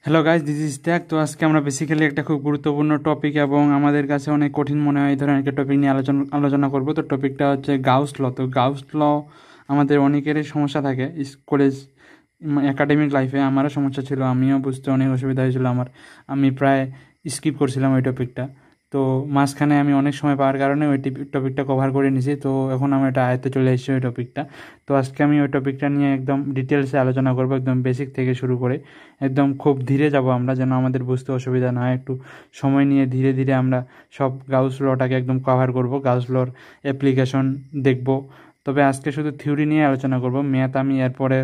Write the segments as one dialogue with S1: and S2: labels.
S1: Hello guys, this is ট্যাক। তো আজকে আমরা বেসিক্যালি একটা খুব গুরুত্বপূর্ণ টপিক এবং আমাদের কাছে অনেক কঠিন মনে হয় এই ধরনের একটা টপিক নিয়ে আলোচনা করব। তো টপিকটা হচ্ছে গাউস ল। তো গাউস ল আমাদের অনেকেরই সমস্যা থাকে কলেজ একাডেমিক লাইফে। আমারও সমস্যা ছিল, আমিও বুঝতে অনেক অসুবিধা হয়েছিল আমার। আমি প্রায় স্কিপ করছিলাম ওই টপিকটা। তো মাঝখানে আমি অনেক সময় পাওয়ার কারণে ওই টপিকটা কভার করে নিয়েছি। তো এখন আমার এটা আয়ত্তে চলে এসেছে ওই টপিকটা। তো আজকে আমি ওই টপিকটা নিয়ে একদম ডিটেলসে আলোচনা করব, একদম বেসিক থেকে শুরু করে একদম খুব ধীরে যাব আমরা, যেন আমাদের বুঝতে অসুবিধা না হয়। একটু সময় নিয়ে ধীরে ধীরে আমরা সব গাউস লটাকে একদম কভার করব, গাউস লর অ্যাপ্লিকেশন দেখব। তবে আজকে শুধু থিওরি নিয়ে আলোচনা করব। ম্যাথ আমি এরপরে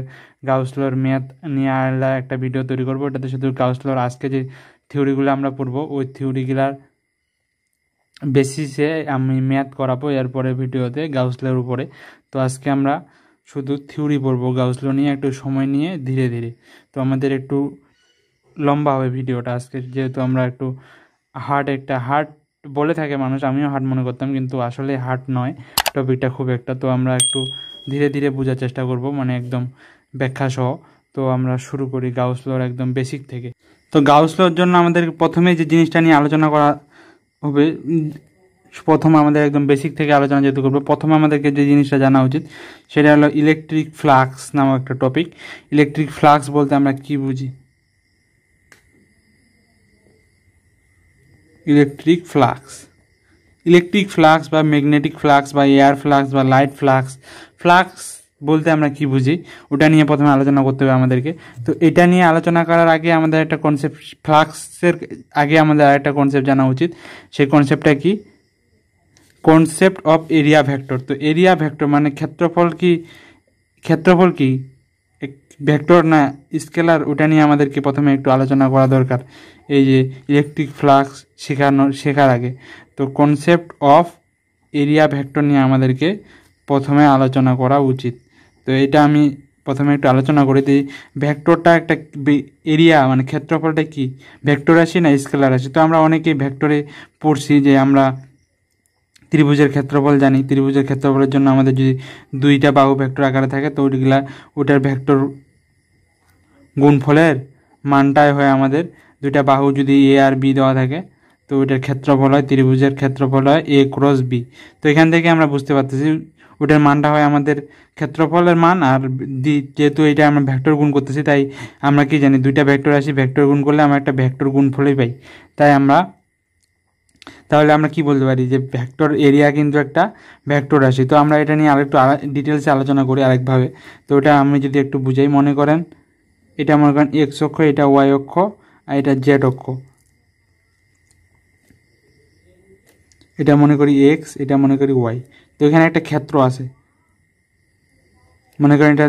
S1: গাউস লর ম্যাথ নিয়ে আলাদা একটা ভিডিও তৈরি করব। ওটাতে শুধু গাউস লর আজকে যে থিওরিগুলো আমরা পড়বো ওই থিওরিগুলার বেসিসে আমি ম্যাথ করাবো এরপরে ভিডিওতে গাউস লর উপরে। তো আজকে আমরা শুধু থিওরি পড়বো গাউস ল নিয়ে, একটু সময় নিয়ে ধীরে ধীরে। তো আমাদের একটু লম্বা হবে ভিডিওটা আজকে, যেহেতু আমরা একটু হার্ড বলে থাকে মানুষ, আমিও হার্ড মনে করতাম, কিন্তু আসলে হার্ড নয় টপিকটা খুব একটা। তো আমরা একটু ধীরে ধীরে বোঝার চেষ্টা করব, মানে একদম ব্যাখ্যা সহ। তো আমরা শুরু করি গাউস লর একদম বেসিক থেকে। তো গাউস লর জন্য আমাদের প্রথমে যে জিনিসটা নিয়ে আলোচনা করা হবে, প্রথমে আমাদের একদম বেসিক থেকে আলোচনা যেহেতু করবো, প্রথমে আমাদেরকে যে জিনিসটা জানা উচিত সেটা হলো ইলেকট্রিক ফ্লাক্স নামক একটা টপিক। ইলেকট্রিক ফ্লাক্স বলতে আমরা কি বুঝি? ইলেকট্রিক ফ্লাক্স বা ম্যাগনেটিক ফ্লাক্স বা এয়ার ফ্লাক্স বা লাইট ফ্লাক্স বলতে আমরা কি বুঝি, ওটা নিয়ে প্রথমে আলোচনা করতে হবে আমাদেরকে। তো এটা নিয়ে আলোচনা করার আগে আমাদের একটা কনসেপ্ট, ফ্লাক্সের আগে আমাদের আরেকটা কনসেপ্ট জানা উচিত। সেই কনসেপ্টটা কি? Concept of area vector. তো এরিয়া ভেক্টর মানে ক্ষেত্রফল কি ভেক্টর না স্কেলার, ওটা নিয়ে আমাদেরকে প্রথমে একটু আলোচনা করা দরকার এই যে ইলেকট্রিক ফ্লাক্স শেখার আগে। তো কনসেপ্ট অফ এরিয়া ভেক্টর নিয়ে আমাদেরকে প্রথমে আলোচনা করা উচিত। তো এটা আমি প্রথমে একটু আলোচনা করি। তো ভেক্টরটা একটা এরিয়া মানে ক্ষেত্রফলটা কি ভেক্টর রাশি না স্কেলার রাশি? তো আমরা অনেকেই ভেক্টরে পড়ছি যে আমরা ত্রিভুজের ক্ষেত্রফল জানি। ত্রিভুজের ক্ষেত্রফলের জন্য আমাদের যদি দুইটা বাহু ভেক্টর আকারে থাকে তো ওটার ভেক্টর গুণফলের মানটাই হয় আমাদের দুইটা বাহু যদি এ আর বি দেওয়া থাকে তো ওইটার ক্ষেত্রফল হয়, ত্রিভুজের ক্ষেত্রফল হয় এ ক্রস বি। তো এখান থেকে আমরা বুঝতে পারতেছি ওটার মানটা হয় আমাদের ক্ষেত্রফলের মান। আর যেহেতু এটা আমরা ভেক্টর গুণ করতেছি তাই আমরা কি জানি, দুইটা ভেক্টর আসি ভেক্টর গুণ করলে আমরা একটা ভেক্টর গুণফলই পাই। তাহলে আমরা কি বলতে পারি যে ভেক্টর এরিয়া কিন্তু একটা ভেক্টর রাশি। তো আমরা এটা নিয়ে আরেকটু ডিটেলসে আলোচনা করি আরেকভাবে। তো এটা আমি যদি একটু বুঝাই, মনে করেন এক্স অক্ষ, এটা ওয়াই অক্ষ, আর এটা জেড অক্ষ। এটা মনে করি এক্স, এটা মনে করি ওয়াই। তো এখানে একটা ক্ষেত্র আছে, মনে করেন এটা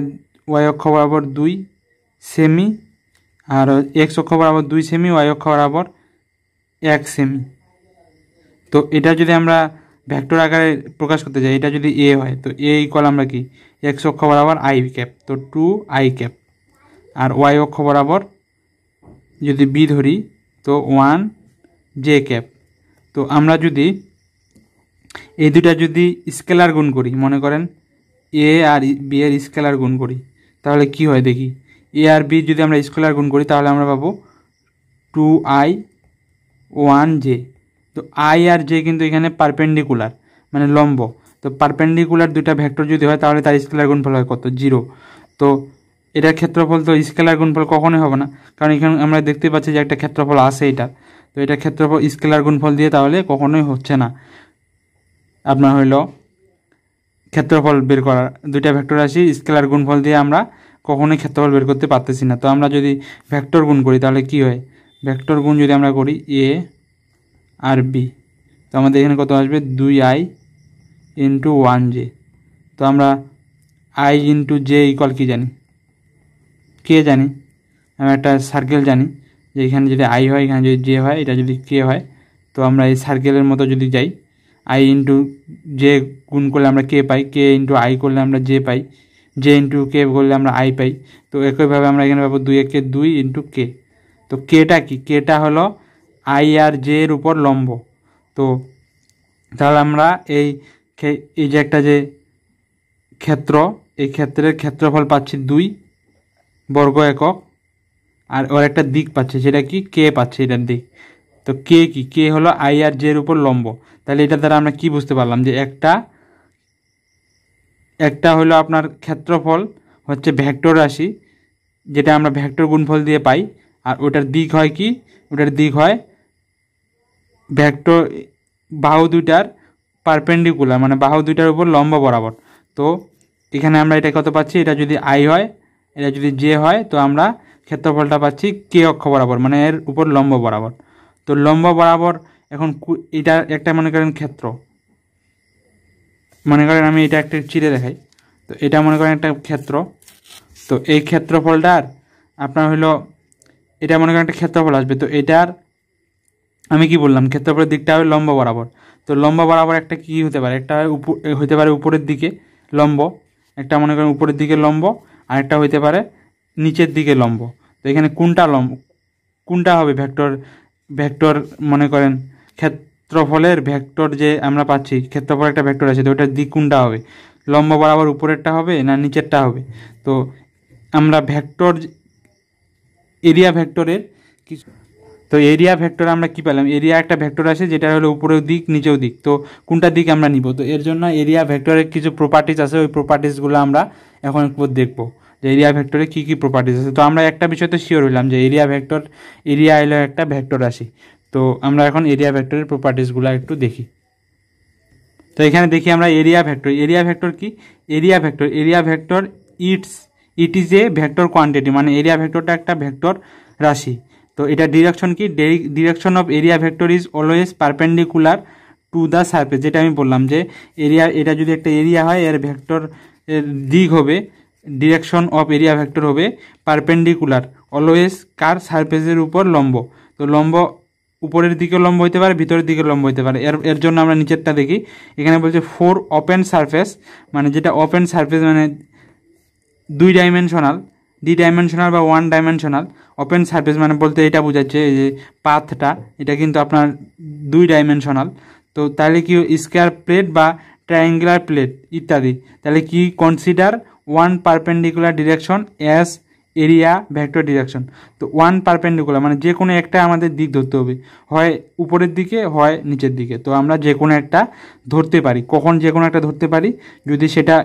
S1: ওয়াই অক্ষ বরাবর 2 সেমি, আর এক্স অক্ষ বরাবর 2 সেমি, ওয়াই অক্ষ বরাবর 1 সেমি। তো এটা যদি আমরা ভেক্টর আকারে প্রকাশ করতে চাই, এটা যদি এ হয় তো এ ইকুয়াল আমরা কি এক্স অক্ষ বরাবর আই ক্যাপ, তো 2 আই ক্যাপ। আর ওয়াই অক্ষ বরাবর যদি বি ধরি তো 1 জে ক্যাপ। তো আমরা যদি এই দুটা যদি স্কেলার গুণ করি, মনে করেন এ আর বি এর স্কেলার গুণ করি, তাহলে কি হয় দেখি। এ আর বি যদি আমরা স্কেলার গুণ করি তাহলে আমরা পাবো 2i 1j। তো আই আর জে কিন্তু এখানে পারপেন্ডিকুলার মানে লম্ব। তো পারপেন্ডিকুলার দুইটা ভেক্টর যদি হয় তাহলে তার স্কেলার গুণফল হয় কত? 0। তো এটার ক্ষেত্রফল তো স্কেলার গুণফল কখনোই হবে না, কারণ এখানে আমরা দেখতে পাচ্ছি যে একটা ক্ষেত্রফল আছে এটা। তো এটা ক্ষেত্রফল স্কেলার গুণফল দিয়ে তাহলে কখনোই হচ্ছে না আপনার হইল ক্ষেত্রফল বের করার। দুইটা ভেক্টর রাশি স্কেলার গুণফল দিয়ে আমরা কখনোই ক্ষেত্রফল বের করতে পারতেছি না। তো আমরা যদি ভেক্টর গুণ করি তাহলে কি হয়? ভেক্টর গুণ যদি আমরা করি এ আর বি, তো আমাদের এখানে কত আসবে? 2i into 1j। তো আমরা আই ইন্টু জে ইকুয়াল কি জানি? কে জানি? আমরা একটা সার্কেল জানি যে এখানে যদি আই হয়, এখানে যদি জে হয়, এটা যদি কে হয়, তো আমরা এই সার্কেলের মতো যদি যাই, আই ইন্টু জে গুণ করলে আমরা কে পাই, কে ইন্টু আই করলে আমরা জে পাই, জে ইন্টু কে করলে আমরা আই পাই। তো একইভাবে আমরা এখানে পাবো 2 একে 2 ইন্টু কে। তো কেটা কি? কেটা হলো আই আর জে এর উপর লম্ব। তো তাহলে আমরা এই যে একটা যে ক্ষেত্র, এই ক্ষেত্রের ক্ষেত্রফল পাচ্ছি 2 বর্গ একক, আর ওর একটা দিক পাচ্ছে, সেটা কি কে পাচ্ছে এটার দিক। তো কে কি, কে হলো আই আর জে এর উপর লম্ব। তাহলে এটা দ্বারা আমরা কি বুঝতে পারলাম যে একটা হলো আপনার ক্ষেত্রফল হচ্ছে ভেক্টর রাশি, যেটা আমরা ভেক্টর গুণফল দিয়ে পাই, আর ওটার দিক হয় কি, ওটার দিক হয় ভেক্টর বাহু দুইটার পারপেন্ডিকুলার, মানে বাহু দুইটার উপর লম্ব বরাবর। তো এখানে আমরা এটা কত পাচ্ছি, এটা যদি আই হয়, এটা যদি জে হয়, তো আমরা ক্ষেত্রফলটা পাচ্ছি কে অক্ষ বরাবর, মানে এর উপর লম্ব বরাবর। তো লম্ব বরাবর এখন এটা একটা মনে করেন ক্ষেত্র, মনে করেন আমি এটা একটা চিরে দেখাই। তো এটা মনে করেন একটা ক্ষেত্র। তো এই ক্ষেত্রফলটার আপনার হলো, এটা মনে করেন একটা ক্ষেত্রফল আসবে। তো এটার আমি কি বললাম, ক্ষেত্রফলের দিকটা হবে লম্ব বরাবর। তো লম্ব বরাবর একটা কি হতে পারে, একটা হতে পারে উপরের দিকে লম্ব, একটা মনে করেন উপরের দিকে লম্ব, আর একটা হইতে পারে নিচের দিকে লম্ব। তো এখানে কোনটা হবে ভেক্টর মনে করেন ক্ষেত্রফলের ভেক্টর যে আমরা পাচ্ছি, ক্ষেত্রফল একটা ভেক্টর আছে, তো ওটার দিক কোনটা হবে, লম্ব বরাবর উপরেরটা হবে না নিচেরটা হবে। তো আমরা ভেক্টর এরিয়া ভেক্টরের কিছু, তো এরিয়া ভেক্টর আমরা কি পেলাম, এরিয়া একটা ভেক্টর আছে যেটা হলো উপরের দিক নিচেও দিক। তো কোনটা দিক আমরা নিব, তো এর জন্য এরিয়া ভেক্টরের কিছু প্রপার্টিজ আছে, ওই প্রপার্টিজগুলো আমরা এখন একটু দেখবো যে এরিয়া ভেক্টরে কী কী প্রপার্টিজ আছে। তো আমরা একটা বিষয় তো শিওর হইলাম যে এরিয়া হলো একটা ভেক্টর রাশি। তো আমরা এখন এরিয়া ভেক্টরের প্রপার্টিজগুলো একটু দেখি। তো এখানে দেখি আমরা এরিয়া ভেক্টর কি, area vector it is a vector quantity, মানে এরিয়া ভেক্টরটা একটা ভেক্টর রাশি। তো এটা ডিরেকশন কি, direction of area vector is always perpendicular to the surface, যেটা আমি বললাম যে এটা যদি একটা এরিয়া হয়, এর ভেক্টর এর দিক হবে, ডিরেকশন অফ এরিয়া ভেক্টর হবে পারপেন্ডিকুলার অলওয়েজ কার সারফেসের উপর লম্ব। তো লম্ব উপরের দিকে লম্ব হতে পারে, ভিতরের দিকে লম্ব হতে পারে। এর জন্য আমরা নিচেরটা দেখি, এখানে বলছে ফোর ওপেন সারফেস, মানে যেটা ওপেন সারফেস মানে ডিডাইমেনশনাল বা ওয়ান ডাইমেনশনাল। ওপেন সারফেস মানে বলতে এটা বোঝাচ্ছে যে পাথটা, এটা কিন্তু আপনার 2 ডাইমেনশনাল। তো তাহলে কি স্কোয়ার প্লেট বা ট্রায়াঙ্গুলার প্লেট ইত্যাদি, তাহলে কি consider one perpendicular direction as area vector direction. তো ওয়ান পারপেন্ডিকুলার মানে যে কোনো একটা আমাদের দিক ধরতে হবে, হয় উপরের দিকে হয় নিচের দিকে। তো আমরা যে কোনো একটা ধরতে পারি, কখন যে কোনো একটা ধরতে পারি, যদি সেটা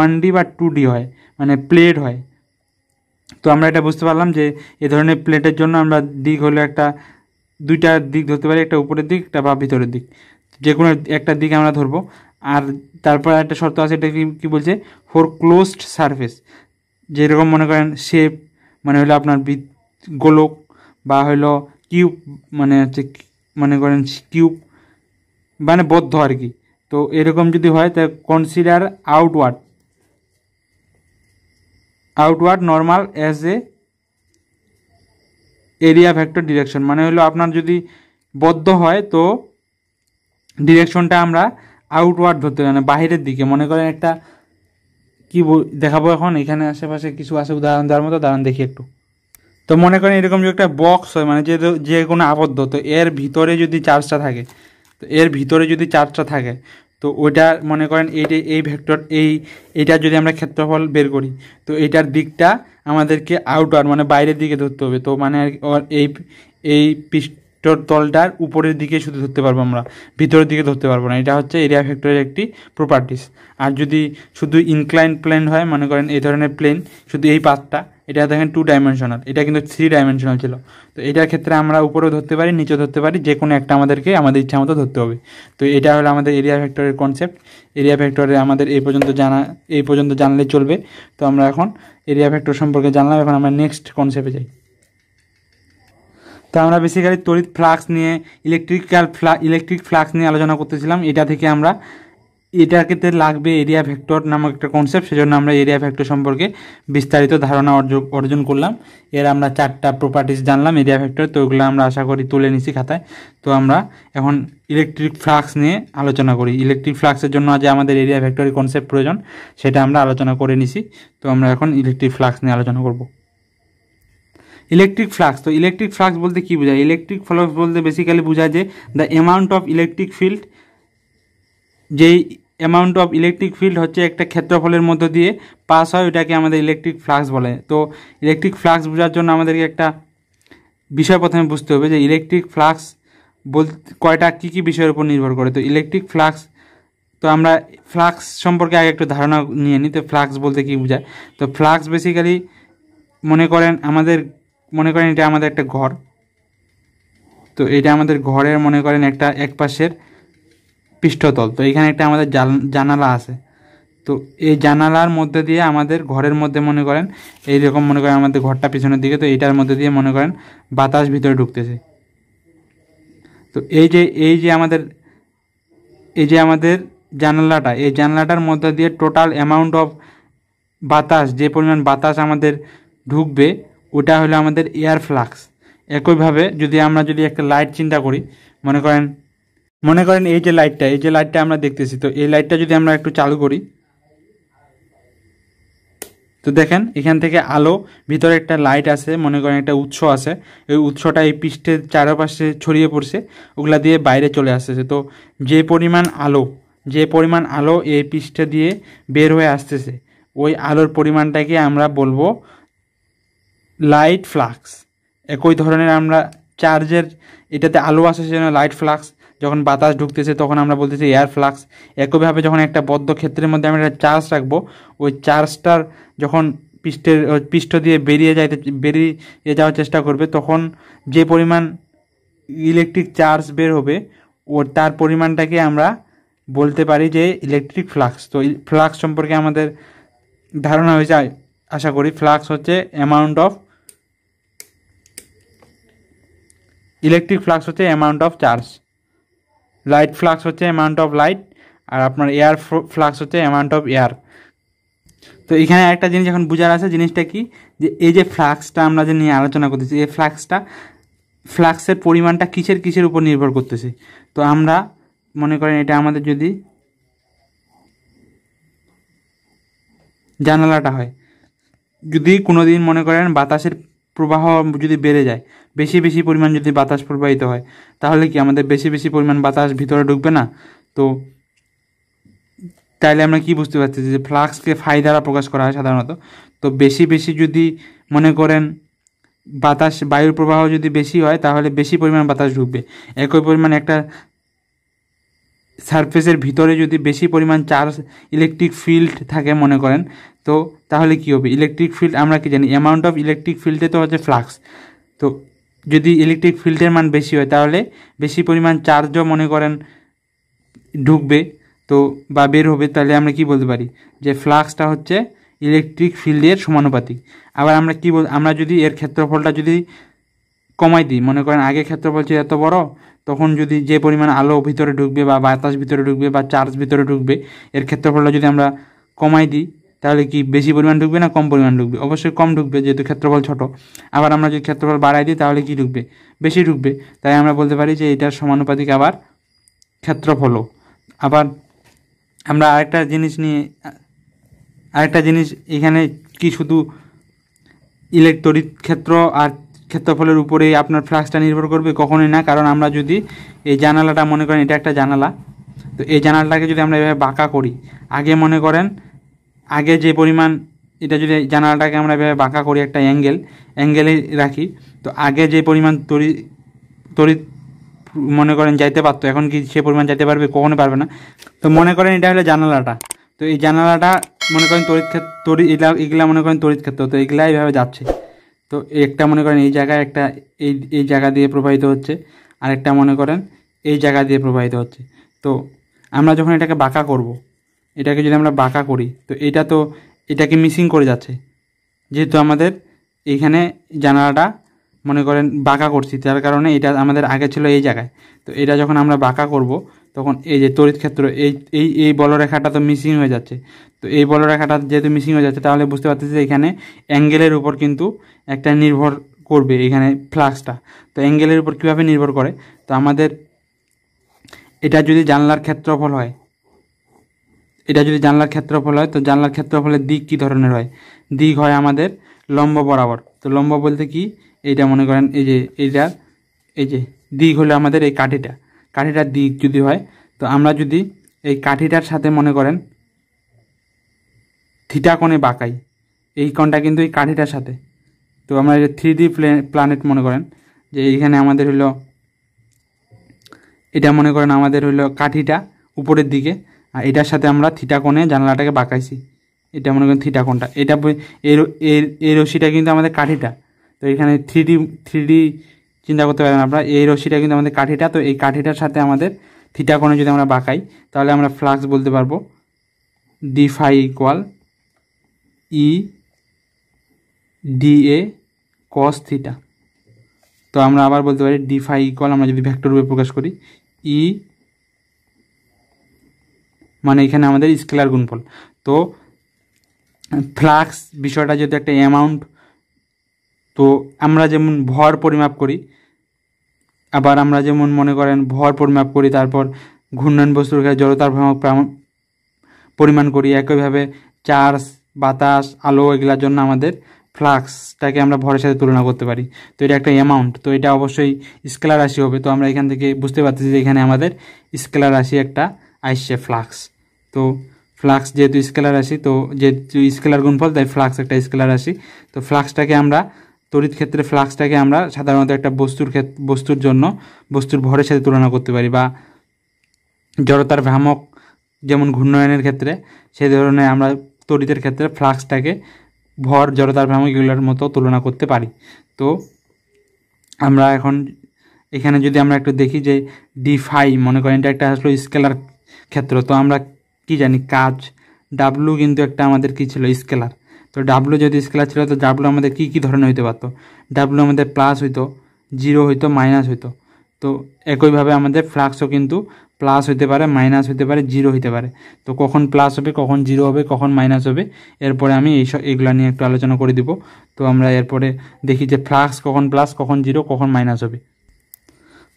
S1: 1D বা 2D হয়, মানে প্লেট হয়। তো আমরা এটা বুঝতে পারলাম যে এ ধরনের প্লেটের জন্য আমরা দিক হলো দুইটা দিক ধরতে পারি, একটা উপরের দিক একটা বা ভিতরের দিক, যে কোনো একটা দিক আমরা ধরবো। আর তারপর একটা শর্ত আছে, এটা কি বলছে, ফর ক্লোজড সারফেস, যেরকম মনে করেন শেপ মানে হলো আপনার গোলক বা হলো কিউব, মানে হচ্ছে মনে করেন কিউব মানে বদ্ধ আর কি। তো এরকম যদি হয় তা consider outward normal as a area vector direction, মানে হলো আপনার যদি বদ্ধ হয় তো ডিরেকশনটা আমরা আউটওয়ার্ড ধরতে পারি, মানে বাহিরের দিকে। মনে করেন একটা কি দেখাবো এখন, এখানে আশেপাশে কিছু আছে উদাহরণ দেওয়ার মতো, দাঁড়ান দেখি একটু। তো মনে করেন এরকম যে একটা বক্স হয়, মানে যে কোনো আবদ্ধ, তো এর ভিতরে যদি চার্জটা থাকে, তো ওইটা মনে করেন এই ভেক্টর এইটা যদি আমরা ক্ষেত্রফল বের করি, তো এইটার দিকটা আমাদেরকে আউটওয়ার্ড মানে বাইরের দিকে ধরতে হবে। তো মানে এই পৃষ্ঠর তলটার উপরের দিকে শুধু ধরতে পারবো আমরা, ভিতরের দিকে ধরতে পারবো না। এটা হচ্ছে এরিয়া ভেক্টরের একটি প্রপার্টিস। আর যদি শুধু ইনক্লাইন প্লেন হয়, মনে করেন এই ধরনের প্লেন, শুধু এই পাথটা, এটা দেখেন 2 ডাইমেনশনাল, এটা কিন্তু 3 ডাইমেনশনাল ছিল। তো এটার ক্ষেত্রে আমরা উপরেও ধরতে পারি, নিচেও ধরতে পারি, যে কোনো একটা আমাদের ইচ্ছা মতো ধরতে হবে। তো এটা হলো আমাদের এরিয়া ভেক্টরের কনসেপ্ট। এরিয়া ভেক্টরে আমাদের এই পর্যন্ত জানলে চলবে। তো আমরা এখন এরিয়া ভেক্টর সম্পর্কে জানলাম, এখন আমরা নেক্সট কনসেপ্টে যাই। তো আমরা বেসিক্যালি তড়িৎ ফ্লাক্স নিয়ে ইলেকট্রিক ফ্লাক্স নিয়ে আলোচনা করতেছিলাম। এটা থেকে আমরা এটার ক্ষেত্রে লাগবে এরিয়া ভেক্টর নামক একটা কনসেপ্ট, সেজন্য আমরা এরিয়া ভেক্টর সম্পর্কে বিস্তারিত ধারণা অর্জন করলাম। এর আমরা 4টা প্রপার্টিস জানলাম এরিয়া ভেক্টর, তো ওগুলো আমরা আশা করি তুলে নিছি খাতায়। তো আমরা এখন ইলেকট্রিক ফ্লাক্স নিয়ে আলোচনা করি। ইলেকট্রিক ফ্লাক্সের জন্য যে আমাদের এরিয়া ভেক্টরের কনসেপ্ট প্রয়োজন, সেটা আমরা আলোচনা করে নিছি। তো আমরা এখন ইলেকট্রিক ফ্লাক্স নিয়ে আলোচনা করব। ইলেকট্রিক ফ্লাক্স, তো ইলেকট্রিক ফ্লাক্স বলতে কী বোঝায়? ইলেকট্রিক ফ্লাক্স বলতে বেসিক্যালি বোঝায় যে the amount of electric field, যেই অ্যামাউন্ট অফ ইলেকট্রিক ফিল্ড হচ্ছে একটা ক্ষেত্রফলের মধ্য দিয়ে পাস হয়, ওটাকে আমাদের ইলেকট্রিক ফ্লাক্স বলে। তো ইলেকট্রিক ফ্লাক্স বোঝার জন্য আমাদেরকে একটা বিষয় প্রথমে বুঝতে হবে যে ইলেকট্রিক ফ্লাক্স বলতে কয়টা কী বিষয়ের উপর নির্ভর করে। তো ইলেকট্রিক ফ্লাক্স, তো আমরা ফ্লাক্স সম্পর্কে আগে একটু ধারণা নিয়ে নিই। তো ফ্লাক্স বলতে কী বোঝায়? তো ফ্লাক্স বেসিক্যালি মনে করেন এটা আমাদের একটা ঘর। তো এটা আমাদের ঘরের মনে করেন একটা এক পাশের পৃষ্ঠতল। তো এখানে একটা আমাদের জানালা আছে। তো এই জানালার মধ্যে দিয়ে আমাদের ঘরের মধ্যে মনে করেন এইরকম মনে করেন আমাদের ঘরটা পিছনের দিকে, তো এইটার মধ্যে দিয়ে মনে করেন বাতাস ভিতরে ঢুকতেছে। তো এই যে আমাদের জানালাটা, এই জানালাটার মধ্যে দিয়ে টোটাল অ্যামাউন্ট অফ বাতাস, যে পরিমাণ বাতাস আমাদের ঢুকবে ওটা হলো আমাদের এয়ার ফ্লাক্স। একইভাবে যদি আমরা একটা লাইট চিন্তা করি, মনে করেন এই যে লাইটটা আমরা দেখতেছি, তো এই লাইটটা যদি আমরা একটু চালু করি, তো দেখেন এখান থেকে আলো, ভিতরে একটা লাইট আছে, মনে করেন একটা উৎস আছে, এই উৎসটা এই পৃষ্ঠের চারপাশে ছড়িয়ে পড়ছে, ওগুলা দিয়ে বাইরে চলে আসতেছে। তো যে পরিমাণ আলো এই পৃষ্ঠে দিয়ে বের হয়ে আসতেছে, ওই আলোর পরিমাণটাকে আমরা বলবো লাইট ফ্লাক্স। একই ধরনের আমরা চার্জের, এটাতে আলো আসে সেজন্য লাইট ফ্লাক্স, যখন বাতাস ঢুকতেছে তখন আমরা বলতেছি এয়ার ফ্লাক্স। একইভাবে যখন একটা বদ্ধ ক্ষেত্রের মধ্যে আমরা একটা চার্জ রাখবো, ওই চার্জটার যখন পৃষ্ঠ দিয়ে বেরিয়ে যাওয়ার চেষ্টা করবে, তখন যে পরিমাণ ইলেকট্রিক চার্জ বের হবে তার পরিমাণটাকে আমরা বলতে পারি যে ইলেকট্রিক ফ্লাক্স। তো ফ্লাক্স সম্পর্কে আমাদের ধারণা হয়েছে আশা করি। ফ্লাক্স হচ্ছে ইলেকট্রিক ফ্লাক্স হচ্ছে amount of charge, light flux হচ্ছে অ্যামাউন্ট অফ লাইট, আর আপনার এয়ার ফ্লাক্স হচ্ছে অ্যামাউন্ট অফ এয়ার। তো এখানে একটা জিনিস এখন বোঝার আছে, জিনিসটা কি, যে এই যে ফ্লাক্সটা আমরা যে নিয়ে আলোচনা করতেছি, এই ফ্লাক্সের পরিমাণটা কিসের উপর নির্ভর করতেছে। তো আমরা মনে করেন এটা আমাদের যদি জানালাটা হয়, যদি কোনো দিন মনে করেন বাতাসের প্রবাহ যদি বেড়ে যায়, বেশি পরিমাণ যদি বাতাস প্রবাহিত হয়, তাহলে কি আমাদের বেশি পরিমাণ বাতাস ভিতরে ঢুকবে না? তো তাইলে আমরা কি বুঝতে পারছি যে ফ্লাক্সকে ফাই দ্বারা প্রকাশ করা হয় সাধারণত। তো বেশি যদি মনে করেন বায়ুর প্রবাহ যদি বেশি হয়, তাহলে বেশি পরিমাণ বাতাস ঢুকবে। একই পরিমাণ একটা সারফেসের ভিতরে যদি বেশি পরিমাণ চার্জ ইলেকট্রিক ফিল্ড থাকে মনে করেন, তো তাহলে কি হবে? ইলেকট্রিক ফিল্ড আমরা কি জানি, অ্যামাউন্ট অফ ইলেকট্রিক ফিল্ডে তো হচ্ছে ফ্লাক্স। তো যদি ইলেকট্রিক ফিল্ডের মান বেশি হয়, তাহলে বেশি পরিমাণ চার্জও মনে করেন ঢুকবে, তো বা বের হবে। তাহলে আমরা কি বলতে পারি যে ফ্লাক্সটা হচ্ছে ইলেকট্রিক ফিল্ডের সমানুপাতিক। আবার আমরা যদি এর ক্ষেত্রফলটা যদি কমাই দিই, মনে করেন আগে ক্ষেত্রফল ছিল এত বড়, তখন যদি যে পরিমাণ আলো ভিতরে ঢুকবে বা বাতাস ভিতরে ঢুকবে বা চার্জ ভিতরে ঢুকবে, এর ক্ষেত্রফলটা যদি আমরা কমাই দিই, তাহলে কি বেশি পরিমাণ ঢুকবে না কম পরিমাণ ঢুকবে? অবশ্যই কম ঢুকবে, যেহেতু ক্ষেত্রফল ছোট। আবার আমরা যদি ক্ষেত্রফল বাড়াই দিই, তাহলে কি ঢুকবে? বেশি ঢুকবে। তাই আমরা বলতে পারি যে এটার সমানুপাতিক আবার ক্ষেত্রফলও। আবার আমরা আরেকটা জিনিস এখানে কি শুধু তড়িৎ ক্ষেত্র আর ক্ষেত্রফলের উপরেই আপনার ফ্লাক্সটা নির্ভর করবে? কখনোই না। কারণ আমরা যদি এই জানালাটা মনে করেন এটা একটা জানালা, তো এই জানালাটাকে যদি আমরা এভাবে বাঁকা করি, আগে যে পরিমাণ, এটা যদি জানালাটাকে আমরা এভাবে বাঁকা করি একটা অ্যাঙ্গেলে রাখি, তো আগে যে পরিমাণ তড়িৎ মনে করেন যাইতে পারতো, এখন কি সে পরিমাণ যাইতে পারবে? কখনো পারবে না। তো মনে করেন এটা হলো জানালাটা, তো এই জানালাটা মনে করেন এগুলা মনে করেন তড়িৎ ক্ষেত্র, তো এগুলা এইভাবে যাচ্ছে। তো একটা মনে করেন এই জায়গায় একটা এই জায়গা দিয়ে প্রবাহিত হচ্ছে, আরেকটা মনে করেন এই জায়গা দিয়ে প্রবাহিত হচ্ছে। তো আমরা যখন এটাকে বাঁকা করব, এটাকে যদি আমরা বাঁকা করি, তো এটাকে মিসিং করে যাচ্ছে, যেহেতু আমাদের এইখানে জানালাটা মনে করেন বাঁকা করছি, তার কারণে এটা আমাদের আগে ছিল এই জায়গায়। তো এটা যখন আমরা বাঁকা করব, তখন এই যে তড়িৎ ক্ষেত্র এই বলরেখাটা তো মিসিং হয়ে যাচ্ছে। তো এই বলরেখাটা যেহেতু মিসিং হয়ে যাচ্ছে, তাহলে বুঝতে পারতেছি যে এখানে অ্যাঙ্গেলের উপর কিন্তু একটা নির্ভর করবে এখানে ফ্লাক্সটা। তো অ্যাঙ্গেলের উপর কীভাবে নির্ভর করে? তো আমাদের এটা যদি জানলার ক্ষেত্রফল হয়, তো জানলার ক্ষেত্রফলের দিক কী ধরনের হয়? দিক হয় আমাদের লম্ব বরাবর। তো লম্ব বলতে কি, এইটা মনে করেন এই যে দিক হলো আমাদের এই কাঠিটার দিক যদি হয়, তো আমরা যদি এই কাঠিটার সাথে মনে করেন থিটা কোণে বাঁকাই, এই কোণটা কিন্তু এই কাঠিটার সাথে, তো আমরা 3D প্ল্যানেট মনে করেন যে এইখানে আমাদের হলো এটা মনে করেন আমাদের হলো কাঠিটা উপরের দিকে, আর এটার সাথে আমরা থিটা কোণে জানালাটাকে বাঁকাইছি, এটা মনে করেন থিটা কোণটা, এটা এই রশিটা কিন্তু আমাদের কাঠিটা। তো এখানে থ্রি ডি চিন্তা করতে পারেন আপনারা, এই রশিটা কিন্তু আমাদের কাঠিটা। তো এই কাঠিটার সাথে আমাদের থিটা কোণে যদি আমরা বাঁকাই তাহলে আমরা ফ্লাক্স বলতে পারবো D phi equal E D A cos theta. তো আমরা আবার বলতে পারি ডি ফাই ইকুয়াল, আমরা যদি ভেক্টর রূপে প্রকাশ করি, ই মানে এখানে আমাদের স্কেলার গুণফল। তো ফ্লাক্স বিষয়টা যেহেতু একটা অ্যামাউন্ট, তো আমরা যেমন ভর পরিমাপ করি, আবার আমরা যেমন মনে করেন ভর পরিমাপ করি, তারপর ঘূর্ণয়ন বস্তুর ক্ষেত্রে জড়তার ভ্রামক পরিমাণ করি, একইভাবে চার্জ, বাতাস, আলো এগুলোর জন্য আমাদের ফ্লাক্সটাকে আমরা ভরের সাথে তুলনা করতে পারি। তো এটা একটা অ্যামাউন্ট, তো এটা অবশ্যই স্কেলার রাশি হবে। তো আমরা এখান থেকে বুঝতে পারতেছি যে এখানে আমাদের স্কেলার রাশি একটা আসছে ফ্লাক্স। তো ফ্লাক্স যেহেতু স্কেলার রাশি, তো যেহেতু স্কেলার গুণফল, তাই ফ্লাক্স একটা স্কেলার রাশি। তো ফ্লাক্সটাকে আমরা তড়িৎ ক্ষেত্রে ফ্লাক্সটাকে আমরা সাধারণত একটা বস্তুর জন্য বস্তুর ভরের সাথে তুলনা করতে পারি, বা জড়তার ভ্রামক যেমন ঘূর্ণয়নের ক্ষেত্রে সেই ধরনের আমরা তড়িতের ক্ষেত্রে ফ্লাক্সটাকে ভর, জড়তার ভ্রামক এগুলোর মতো তুলনা করতে পারি। তো আমরা এখন এখানে যদি আমরা একটু দেখি যে ডি ফাই মনে করেন এটা একটা আসলে স্কেলার ক্ষেত্র। তো আমরা কি জানি কাজ ডাব্লু কিন্তু একটা আমাদের কি ছিল স্কেলার। তো ডাব্লু যদি স্কেলার ছিল তো ডাব্লু আমাদের কী কী ধরনের হইতে পারতো, ডাব্লু আমাদের প্লাস হইতো, জিরো হইতো, মাইনাস হইতো। তো একইভাবে আমাদের ফ্লাক্সও কিন্তু প্লাস হইতে পারে, মাইনাস হইতে পারে, জিরো হইতে পারে। তো কখন প্লাস হবে, কখন জিরো হবে, কখন মাইনাস হবে, এরপরে আমি এগুলো নিয়ে একটু আলোচনা করে দিব। তো আমরা এরপরে দেখি যে ফ্লাক্স কখন প্লাস, কখন জিরো, কখন মাইনাস হবে।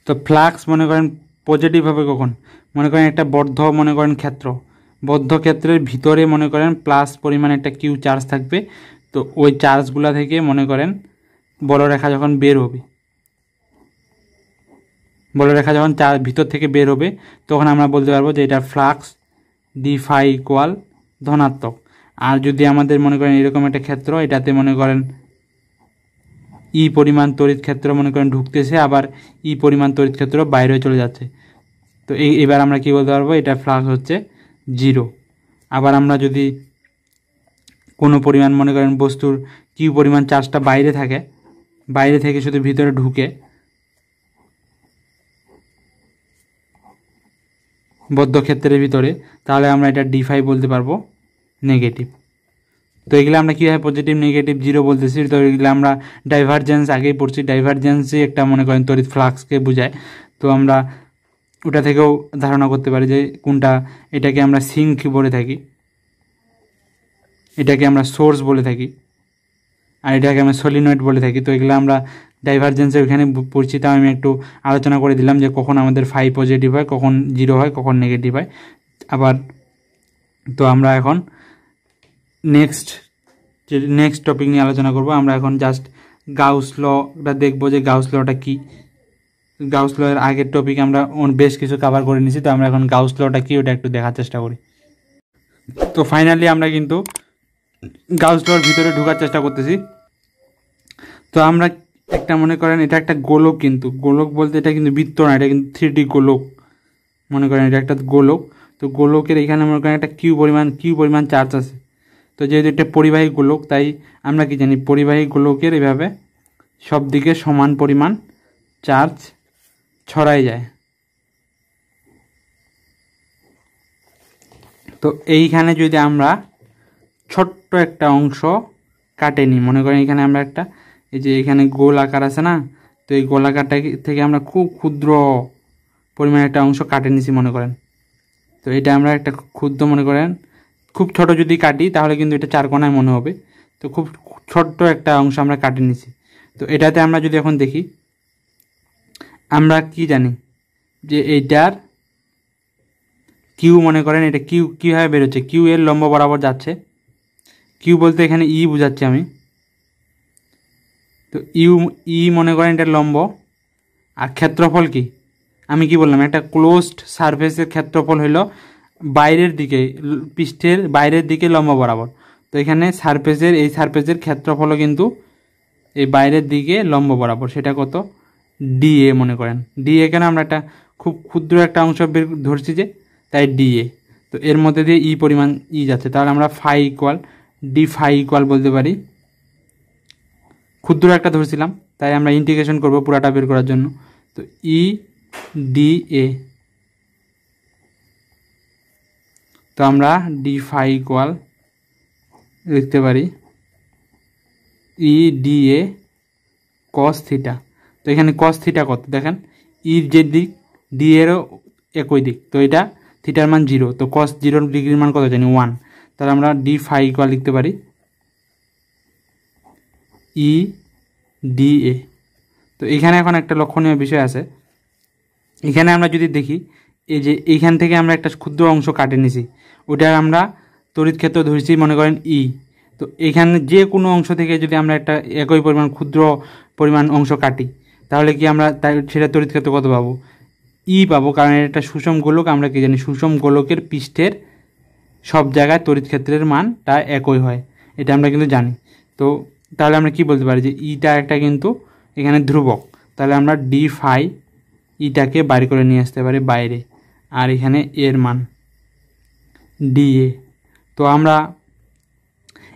S1: তো ফ্লাক্স মনে করেন পজিটিভ হবে কখন, মনে করেন একটা বদ্ধ মনে করেন ক্ষেত্র, বদ্ধ ক্ষেত্রের ভিতরে মনে করেন প্লাস পরিমাণ একটা কিউ চার্জ থাকবে। তো ওই চার্জগুলা থেকে মনে করেন বলরেখা যখন বের হবে, বলরেখা যখন ভিতর থেকে বের হবে, তখন আমরা বলতে পারবো যে এটা ফ্লাক্স ডি ফাই ইকুয়াল ধনাত্মক। আর যদি আমাদের মনে করেন এরকম একটা ক্ষেত্র, এটাতে মনে করেন ই পরিমাণ তড়িৎ ক্ষেত্র মনে করেন ঢুকতেছে, আবার ই পরিমাণ তড়িৎ ক্ষেত্র বাইরে চলে যাচ্ছে, তো এবার আমরা কি বলতে পারবো, এটা ফ্লাক্স হচ্ছে জিরো। আবার আমরা যদি কোনো পরিমাণ মনে করেন বস্তুর কিউ পরিমাণ চার্জটা বাইরে থাকে, বাইরে থেকে শুধু ভিতরে ঢুকে বদ্ধ ক্ষেত্রের ভিতরে, তাহলে আমরা এটা ডি ফাই বলতে পারবো নেগেটিভ। তো এগুলো আমরা কীভাবে পজিটিভ, নেগেটিভ, জিরো বলতেছি, তো এগুলো আমরা ডাইভারজেন্স আগেই পড়ছি। ডাইভারজেন্সই একটা মনে করেন তড়িৎ ফ্লাক্সকে বোঝায়। তো আমরা ওটা থেকেও ধারণা করতে পারি যে কোনটা, এটাকে আমরা সিঙ্ক বলে থাকি, এটাকে আমরা সোর্স বলে থাকি, আর এটাকে আমরা সলিনয়েড বলে থাকি। তো এগুলো আমরা ডাইভারজেন্সের ওইখানে পড়ছি। তাও আমি একটু আলোচনা করে দিলাম যে কখন আমাদের ফাই পজিটিভ হয়, কখন জিরো হয়, কখন নেগেটিভ হয়। আবার তো আমরা এখন নেক্সট টপিক নিয়ে আলোচনা করব। আমরা এখন জাস্ট গাউস লটা দেখবো যে গাউস লটা কী। গাউস ল এর আগের টপিক আমরা বেশ কিছু কভার করে নিয়েছি, তো আমরা এখন গাউস লটা কী ওটা একটু দেখার চেষ্টা করি। তো ফাইনালি আমরা কিন্তু গাউস লর ভিতরে ঢোকার চেষ্টা করতেছি। তো আমরা একটা মনে করেন এটা একটা গোলক, কিন্তু গোলক বলতে এটা কিন্তু বৃত্ত না, এটা কিন্তু 3D গোলক। মনে করেন এটা একটা গোলক। তো গোলকের এখানে মনে করেন একটা কিউ পরিমাণ চার্জ আছে। তো যেহেতু এটা পরিবাহী গোলক, তাই আমরা কি জানি পরিবাহী গোলকের এভাবে সব দিকে সমান পরিমাণ চার্জ ছড়াই যায়। তো এইখানে যদি আমরা ছোট্ট একটা অংশ কাটে নিই, মনে করেন এখানে আমরা একটা এই যে এখানে গোল আকার আছে না, তো এই গোল আকারটা থেকে আমরা খুব ক্ষুদ্র পরিমাণে একটা অংশ কাটে নিছি মনে করেন। তো এটা আমরা একটা ক্ষুদ্র মনে করেন খুব ছোট যদি কাটি তাহলে কিন্তু এটা 4 কোণায় মনে হবে। তো খুব ছোট্ট একটা অংশ আমরা কাটে নিছি। তো এটাতে আমরা যদি এখন দেখি, আমরা কি জানি যে এইটার কিউ মনে করেন এটা কিউ কীভাবে বেরোচ্ছে, কিউ এর লম্ব বরাবর যাচ্ছে। কিউ বলতে এখানে ই বুঝাচ্ছি আমি। তো ই মনে করেন এটা লম্ব, আর ক্ষেত্রফল কি আমি কি বললাম, একটা ক্লোজড সারফেসের ক্ষেত্রফল হলো বাইরের দিকে, পৃষ্ঠের বাইরের দিকে লম্ব বরাবর। তো এখানে এই সারফেসের ক্ষেত্রফলও কিন্তু এই বাইরের দিকে লম্ব বরাবর, সেটা কত, ডিএ মনে করেন। ডিএ কেন আমরা একটা খুব ক্ষুদ্র একটা অংশ বের ধরছি যে, তাই ডিএ। তো এর মধ্যে দিয়ে ই পরিমাণ ই যাচ্ছে, তাহলে আমরা phi equal D phi equal বলতে পারি, ক্ষুদ্র একটা ধরছিলাম তাই আমরা ইন্টিগ্রেশন করব পুরাটা বের করার জন্য। তো ই ডি এ, তো আমরা ডি ফাই ইকুয়াল লিখতে পারি ই ডি এ কস থিটা। তো এখানে কস থিটা কত দেখেন, ইর যে দিক ডি এরও একই দিক, তো এটা থিটার মান 0, তো কস 0 ডিগ্রির মান কত জানি 1, তাহলে আমরা ডি ফাই ইকুয়াল লিখতে পারি ই ডি এ। তো এখানে এখন একটা লক্ষণীয় বিষয় আছে, এখানে আমরা যদি দেখি এই যে এইখান থেকে আমরা একটা ক্ষুদ্র অংশ কাটে নিছি, ওটার আমরা তড়িৎ ক্ষেত্র ধরেছি মনে করেন ই। তো এখানে যে কোনো অংশ থেকে যদি আমরা একটা একই পরিমাণ ক্ষুদ্র পরিমাণ অংশ কাটি, তাহলে কি আমরা সেটা তড়িৎ ক্ষেত্র কত পাবো, ই পাবো, কারণ এটা একটা সুষম গোলক। আমরা কি জানি সুষম গোলকের পৃষ্ঠের সব জায়গায় তড়িৎ ক্ষেত্রের মানটা একই হয়, এটা আমরা কিন্তু জানি। তো তাহলে আমরা কি বলতে পারি যে ইটা একটা কিন্তু এখানে ধ্রুবক, তাহলে আমরা ডি ফাই ইটাকে বাইরে করে নিয়ে আসতে পারি বাইরে, আর এখানে এর মান ডিএ। তো আমরা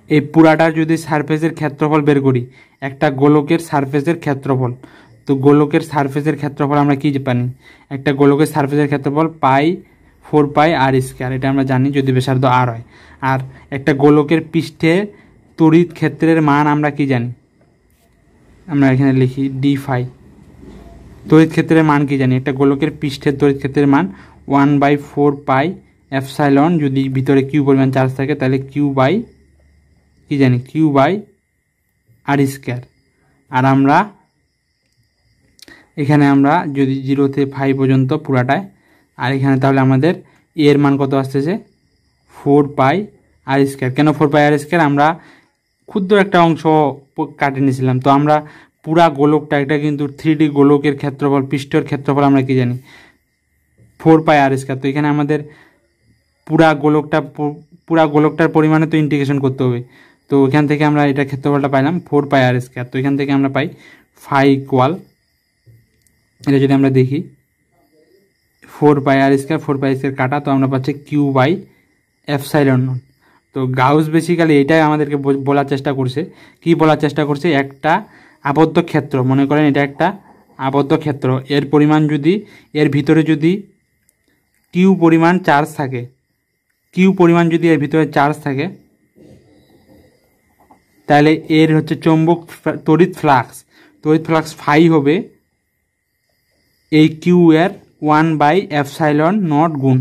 S1: এই পুরাটা যদি সারফেসের ক্ষেত্রফল বের করি, একটা গোলকের সারফেসের ক্ষেত্রফল, তো গোলকের সারফেসের ক্ষেত্রফল আমরা কি জানি, একটা গোলকের সারফেসের ক্ষেত্রফল পাই 4 পাই আর স্কয়ার, এটা আমরা জানি যদি ব্যাসার্ধ আর হয়। আর একটা গোলকের পৃষ্ঠে তড়িৎ ক্ষেত্রের মান আমরা কি জানি, আমরা এখানে লিখি ডি ফাই। তড়িৎ ক্ষেত্রের মান কি জানি, একটা গোলকের পৃষ্ঠের তড়িৎ ক্ষেত্রের মান 1/4 পাই এপসাইলন, যদি ভিতরে কিউ পরিমাণ চার্জ থাকে তাহলে কিউ বাই কি জানি কিউ বাই আর স্কয়ার। আর আমরা এখানে আমরা যদি 0 থেকে 5 পর্যন্ত পুরাটায়, আর এখানে তাহলে আমাদের এর মান কত আসতেছে 4 পাই আর স্কয়ার। কেন 4 পাই আর স্কয়ার, আমরা ক্ষুদ্র একটা অংশ কাটে নিয়েছিলাম, তো আমরা পুরা গোলকটা, এটা কিন্তু 3D গোলকের ক্ষেত্রফল, পৃষ্ঠের ক্ষেত্রফল আমরা কি জানি 4 পাই আর স্কয়ার। তো এখানে আমাদের পুরা গোলকটার পরিমাণে তো ইন্টিগ্রেশন করতে হবে, তো এখান থেকে আমরা এটা ক্ষেত্রফলটা পাইলাম 4 পাই আর স্কয়ার। তো এখান থেকে আমরা পাই ফাই ইকুয়াল, এটা যদি আমরা দেখি 4 pi r square 4 pi square কাটা, তো আমরা পাচ্ছি কিউ বাই এপসাইলন নট। তো গাউস বেসিক্যালি এটাই আমাদেরকে বলার চেষ্টা করছে, কি বলার চেষ্টা করছে, একটা আবদ্ধ ক্ষেত্র, মনে করেন এটা একটা আবদ্ধ ক্ষেত্র, এর পরিমাণ যদি এর ভিতরে যদি কিউ পরিমাণ চার্জ থাকে, কিউ পরিমাণ যদি এর ভিতরে চার্জ থাকে, তাহলে এর হচ্ছে চৌম্বক তড়িৎ ফ্লাক্স ফাই হবে এই কিউ এর 1/এপসাইলন নট গুণ।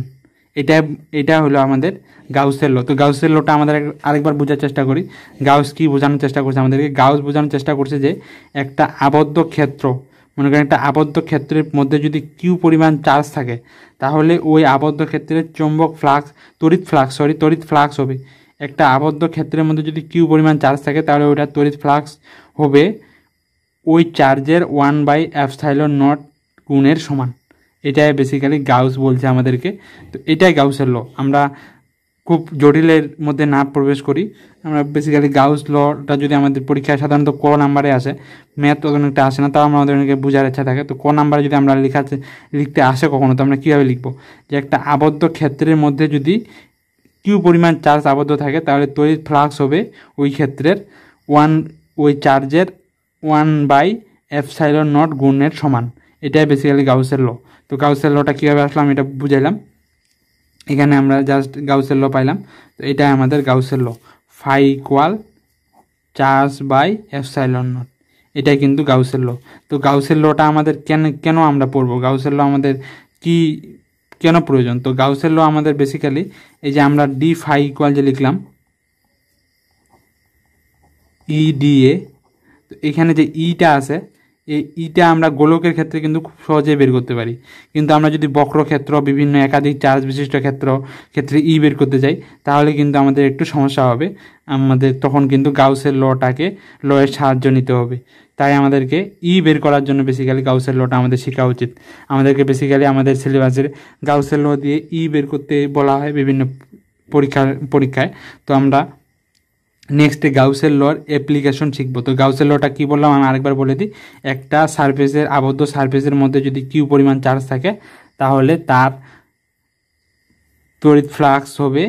S1: এটা হলো আমাদের গাউসের ল। তো গাউসের লটা আমাদের আরেকবার বোঝার চেষ্টা করি, গাউস কি বোঝানোর চেষ্টা করছে আমাদেরকে, গাউস বোঝানোর চেষ্টা করছে যে একটা আবদ্ধ ক্ষেত্র, মনে করেন একটা আবদ্ধ ক্ষেত্রের মধ্যে যদি কিউ পরিমাণ চার্জ থাকে, তাহলে ওই আবদ্ধ ক্ষেত্রের চৌম্বক ফ্লাক্স তড়িৎ ফ্লাক্স হবে। একটা আবদ্ধ ক্ষেত্রের মধ্যে যদি কিউ পরিমাণ চার্জ থাকে, তাহলে ওইটা তড়িৎ ফ্লাক্স হবে ওই চার্জের 1/এপসাইলন নট গুণের সমান। এটাই বেসিক্যালি গাউস বলছে আমাদেরকে। তো এটাই গাউসের ল। আমরা খুব জটিলের মধ্যে না প্রবেশ করি, আমরা বেসিক্যালি গাউস লটা যদি আমাদের পরীক্ষায় সাধারণত ক নাম্বারে আসে, ম্যাথ অনেকটা আসে না, তাও আমাদের অনেকে বোঝার ইচ্ছা থাকে। তো ক নাম্বারে যদি আমরা লিখতে আসে কখনো, তো আমরা কীভাবে লিখবো, যে একটা আবদ্ধ ক্ষেত্রের মধ্যে যদি কিউ পরিমাণ চার্জ আবদ্ধ থাকে, তাহলে তড়িৎ ফ্লাক্স হবে ওই ক্ষেত্রের ওই চার্জের 1/এপসাইলন নট গুণের সমান। এটাই বেসিক্যালি গাউসের ল। তো গাউসের লটা কীভাবে আসলাম এটা বুঝাইলাম, এখানে আমরা জাস্ট গাউসের ল পাইলাম। তো এটাই আমাদের গাউসের law, phi equal charge by epsilon not, এটাই কিন্তু গাউসের ল। তো গাউসের লটা আমাদের কেন আমরা পড়বো, গাউসের ল আমাদের কি কেন প্রয়োজন? তো গাউসের ল আমাদের বেসিক্যালি এই যে আমরা ডি ফাই ইকুয়াল যে লিখলাম ই ডি এ, তো এখানে যে ইটা আছে, এই ইটা আমরা গোলকের ক্ষেত্রে কিন্তু খুব সহজেই বের করতে পারি, কিন্তু আমরা যদি বক্রক্ষেত্র, বিভিন্ন একাধিক চার্জ বিশিষ্ট ক্ষেত্রে ই বের করতে যাই, তাহলে কিন্তু আমাদের একটু সমস্যা হবে, আমাদের তখন কিন্তু গাউসের লয়ের সাহায্য নিতে হবে। তাই আমাদেরকে ই বের করার জন্য বেসিক্যালি গাউসের লটা আমাদের শেখা উচিত। আমাদেরকে বেসিক্যালি আমাদের সিলেবাসের গাউসের ল দিয়ে ই বের করতে বলা হয় বিভিন্ন পরীক্ষায়। তো আমরা নেক্সট গাউসের লর অ্যাপ্লিকেশন শিখবো। তো গাউসের লটা কী বললাম আমি আরেকবার বলে দিই। একটা সারফেসের আবদ্ধ সারফেসের মধ্যে যদি কিউ পরিমাণ চার্জ থাকে তাহলে তার তড়িৎ ফ্লাক্স হবে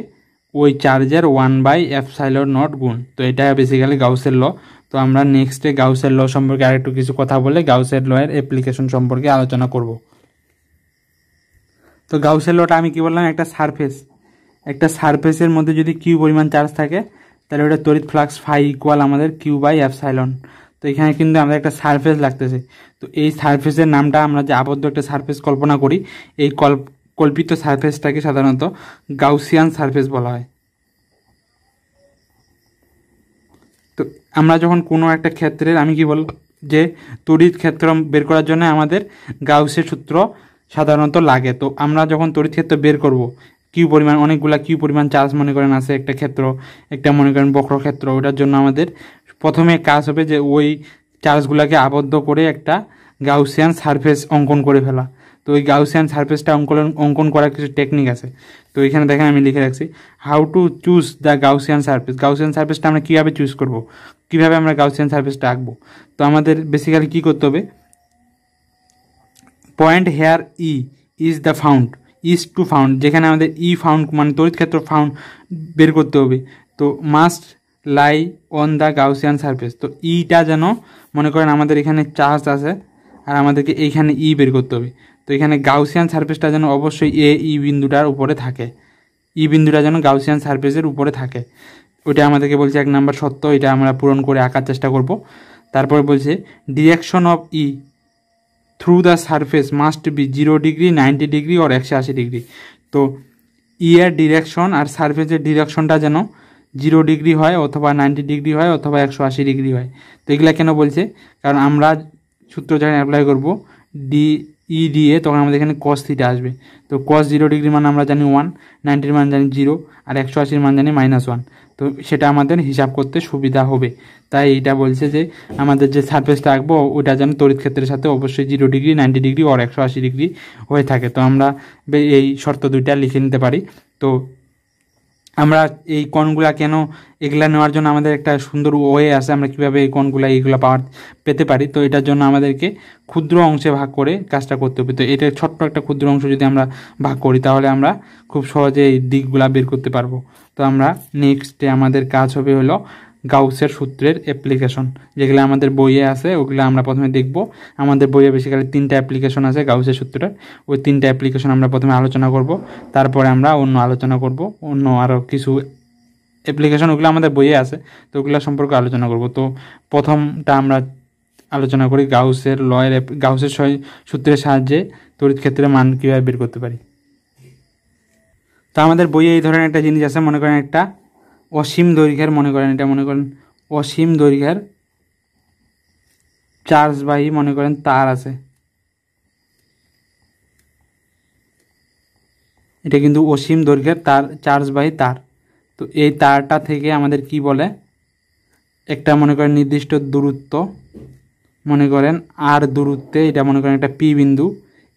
S1: ওই চার্জের 1/ε0 গুণ। তো এটা বেসিক্যালি গাউসের ল। তো আমরা নেক্সটে গাউসের ল সম্পর্কে আরেকটু কিছু কথা বলে গাউসের ল এর অ্যাপ্লিকেশন সম্পর্কে আলোচনা করব। তো গাউসের লটা আমি কি বললাম, একটা সারফেসের মধ্যে যদি কিউ পরিমাণ চার্জ থাকে তাহলে ওটা তড়িৎ ফ্লাক্স ফাই ইকুয়াল আমাদের Q/ε। তো এখানে কিন্তু আমাদের একটা সারফেস লাগতেছে। তো এই সারফেসের নামটা আমরা যে আবদ্ধ একটা সারফেস কল্পনা করি, এই কল্পিত সারফেসটাকে সাধারণত গাউসিয়ান সারফেস বলা হয়। তো আমরা যখন কোনো একটা ক্ষেত্রের আমি কি বল যে তড়িৎ ক্ষেত্র বের করার জন্য আমাদের গাউসের সূত্র সাধারণত লাগে। তো আমরা যখন তড়িৎ ক্ষেত্র বের করব, কিউ পরিমাণ অনেকগুলা কিউ পরিমাণ চার্জ মনে করেন আছে একটা ক্ষেত্র, একটা মনে করেন বক্রক্ষেত্র, ওটার জন্য আমাদের প্রথমে কাজ হবে যে ওই চার্জগুলোকে আবদ্ধ করে একটা গাউসিয়ান সারফেস অঙ্কন করে ফেলা। তো ওই গাউসিয়ান সারফেসটা অঙ্কন করার কিছু টেকনিক আছে। তো এখানে দেখেন আমি লিখে রাখছি how to choose the Gaussian surface. Gaussian সারফেসটা আমরা কীভাবে চুজ করব, কীভাবে আমরা গাউসিয়ান সারফেসটা আঁকবো। তো আমাদের বেসিক্যালি কী করতে হবে, point here E is the found, is to found, যেখানে আমাদের ই ফাউন্ড মানে তড়িৎ ক্ষেত্র ফাউন্ড বের করতে হবে। তো must lie on the Gaussian surface. তো ইটা যেন মনে করেন আমাদের এখানে চার্জ আছে আর আমাদেরকে এইখানে ই বের করতে হবে। তো এখানে গাউসিয়ান সারফেসটা যেন অবশ্যই ই বিন্দুটার উপরে থাকে, ই বিন্দুটা যেন গাউসিয়ান সারফেসের উপরে থাকে। ওইটা আমাদেরকে বলছে 1 নম্বর সত্য, এটা আমরা পূরণ করে আঁকার চেষ্টা করব। তারপরে বলছে direction of E through the surface must be 0 degree, 90 degree আর 180 ডিগ্রি। তো ই এর ডিরেকশন আর সারফেসের ডিরেকশনটা যেন 0 ডিগ্রি হয় অথবা 90 ডিগ্রি হয় অথবা 180 ডিগ্রি হয়। তো এগুলা কেন বলছে, কারণ আমরা সূত্র যখন অ্যাপ্লাই করব ই দিয়ে তখন আমাদের এখানে cos থিটা আসবে। তো cos 0 ডিগ্রি মান আমরা জানি 1, 90 মান জানি 0 আর 180 মান জানি -1। তো সেটা আমাদের হিসাব করতে সুবিধা হবে। তাই এটা বলছে যে আমাদের যে সারফেসটা আঁকবো ওটা যেন তড়িৎ ক্ষেত্রের সাথে অবশ্যই 0 ডিগ্রি, 90 ডিগ্রি আর 180 ডিগ্রি হয়ে থাকে। তো আমরা এই শর্ত দুইটা লিখে নিতে পারি। তো আমরা এই কোণগুলা কেন এগুলা নেওয়ার জন্য আমাদের একটা সুন্দর ওয়ে আছে, আমরা কীভাবে এই কোণগুলা এইগুলো পেতে পারি। তো এটার জন্য আমাদেরকে ক্ষুদ্র অংশে ভাগ করে কাজটা করতে হবে। তো এটা ছোট্ট একটা ক্ষুদ্র অংশ যদি আমরা ভাগ করি তাহলে আমরা খুব সহজে এই দিকগুলা বের করতে পারবো। তো আমরা নেক্সটে আমাদের কাজ হবে হলো গাউসের সূত্রের অ্যাপ্লিকেশন, যেগুলো আমাদের বইয়ে আছে ওগুলো আমরা প্রথমে দেখব। আমাদের বইয়ে বেসিক্যালি 3টা অ্যাপ্লিকেশন আছে গাউসের সূত্রের, ওই 3টা অ্যাপ্লিকেশন আমরা প্রথমে আলোচনা করব, তারপরে আমরা অন্য আলোচনা করব, অন্য আরও কিছু অ্যাপ্লিকেশন ওগুলো আমাদের বইয়ে আছে, তো ওগুলো সম্পর্কে আলোচনা করব। তো প্রথমটা আমরা আলোচনা করি গাউসের সূত্রের সাহায্যে তড়িৎ ক্ষেত্রের মান কীভাবে বের করতে পারি। তো আমাদের বইয়ে এই ধরনের একটা জিনিস আছে, মনে করেন একটা অসীম দৈর্ঘ্যের অসীম দৈর্ঘ্যের চার্জবাহী মনে করেন তার আছে। এটা কিন্তু অসীম দৈর্ঘ্যের তার, চার্জবাহী তার। তো এই তারটা থেকে আমাদের কি বলে, একটা মনে করেন নির্দিষ্ট দূরত্ব, মনে করেন আর দূরত্বে এটা মনে করেন একটা পি বিন্দু,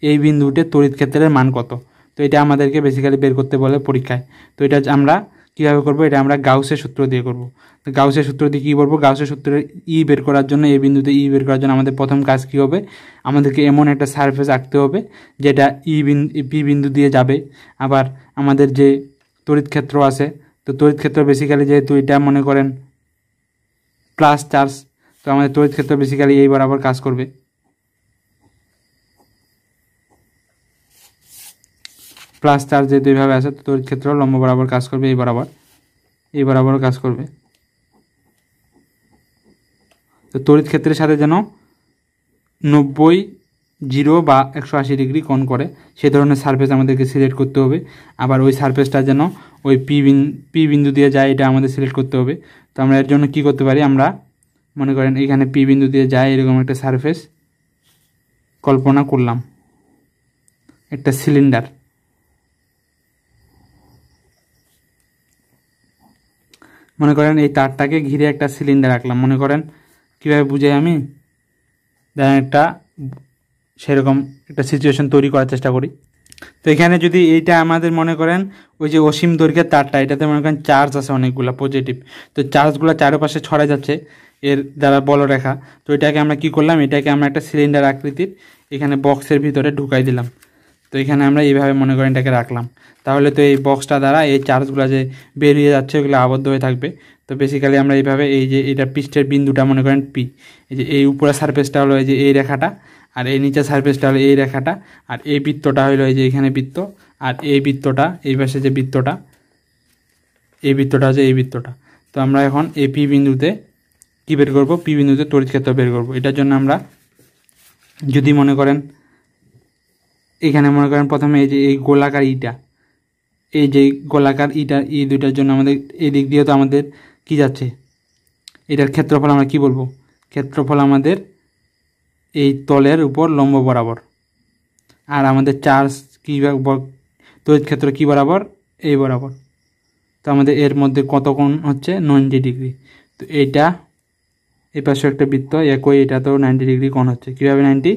S1: এই বিন্দুতে তড়িৎ ক্ষেত্রের মান কত। তো এটা আমাদেরকে বেসিক্যালি বের করতে বলে পরীক্ষায়। তো এটা আমরা কীভাবে করবো, এটা আমরা গাউসের সূত্র দিয়ে করব। তো গাউসের সূত্র দিয়ে কী করবো, গাউসের সূত্রের ই বের করার জন্য, এই বিন্দুতে ই বের করার জন্য আমাদের প্রথম কাজ কী হবে, আমাদেরকে এমন একটা সারফেস আঁকতে হবে যেটা পি বিন্দু দিয়ে যাবে। আবার আমাদের যে তড়িৎ ক্ষেত্র আছে, তো তড়িৎ ক্ষেত্র বেসিক্যালি যেহেতু এটা মনে করেন প্লাস চার্জ, তো আমাদের তড়িৎ ক্ষেত্র বেসিক্যালি এই বরাবর কাজ করবে। প্লাস চার্জ যেহেতু এইভাবে আছে, তো তড়িৎ ক্ষেত্র লম্ব বরাবর কাজ করবে, এই বরাবর কাজ করবে। তো তড়িৎ ক্ষেত্রের সাথে যেন 90, 0 বা 180 ডিগ্রি কোণ করে সেই ধরনের সারফেস আমাদেরকে সিলেক্ট করতে হবে। আবার ওই সারফেসটা যেন ওই পি বিন্দু দিয়ে যায়, এটা আমাদের সিলেক্ট করতে হবে। তো আমরা এর জন্য কি করতে পারি, আমরা মনে করেন এখানে পি বিন্দু দিয়ে যায় এরকম একটা সারফেস কল্পনা করলাম, একটা সিলিন্ডার। মনে করেন এই তারটাকে ঘিরে একটা সিলিন্ডার রাখলাম। মনে করেন কীভাবে বুঝাই আমি, দেখেন একটা সেরকম একটা সিচুয়েশন তৈরি করার চেষ্টা করি। তো এখানে যদি এইটা আমাদের মনে করেন ওই যে অসীম দৈর্ঘ্যের তারটা, এটাতে মনে করেন চার্জ আছে অনেকগুলো পজিটিভ, তো চার্জগুলো চারপাশে ছড়া যাচ্ছে এর দ্বারা বলরেখা। তো এটাকে আমরা কি করলাম, এটাকে আমরা একটা সিলিন্ডার আকৃতির এখানে বক্সের ভিতরে ঢুকাই দিলাম। তো এখানে আমরা এইভাবে মনে করেন এটাকে রাখলাম, তাহলে তো এই বক্সটা দ্বারা এই চার্জগুলো যে বেরিয়ে যাচ্ছে ওগুলো আবদ্ধ হয়ে থাকবে। তো বেসিক্যালি আমরা এইভাবে এই যে এটা পৃষ্ঠের বিন্দুটা মনে করেন পি, এই যে এই উপরের সারফেসটা হলো এই যে এই রেখাটা, আর এই নিচের সারফেসটা হলো এই রেখাটা, আর এই বৃত্তটা হলো এই যে এখানে বৃত্ত, আর এই বৃত্তটা এই পাশে যে বৃত্তটা, এই বৃত্তটা হচ্ছে এই বৃত্তটা। তো আমরা এখন এই পি বিন্দুতে কী বের করব, পি বিন্দুতে তড়িৎ ক্ষেত্র বের করব। এটার জন্য আমরা যদি মনে করেন এখানে মনে করেন প্রথমে এই যে এই গোলাকার ইটা, এই যে গোলাকার ইটা, এই দুইটার জন্য আমাদের এই দিক দিয়ে তো আমাদের কি যাচ্ছে, এটার ক্ষেত্রফল আমরা কি বলবো, ক্ষেত্রফল আমাদের এই তলের উপর লম্ব বরাবর, আর আমাদের চার্জ কী তড়িৎ ক্ষেত্র কী বরাবর, এই বরাবর। তো আমাদের এর মধ্যে কত কোণ হচ্ছে 90 ডিগ্রি। তো এইটা এই পাশে একটা বৃত্ত একই, এটা তো 90 ডিগ্রি কোণ হচ্ছে। কীভাবে 90,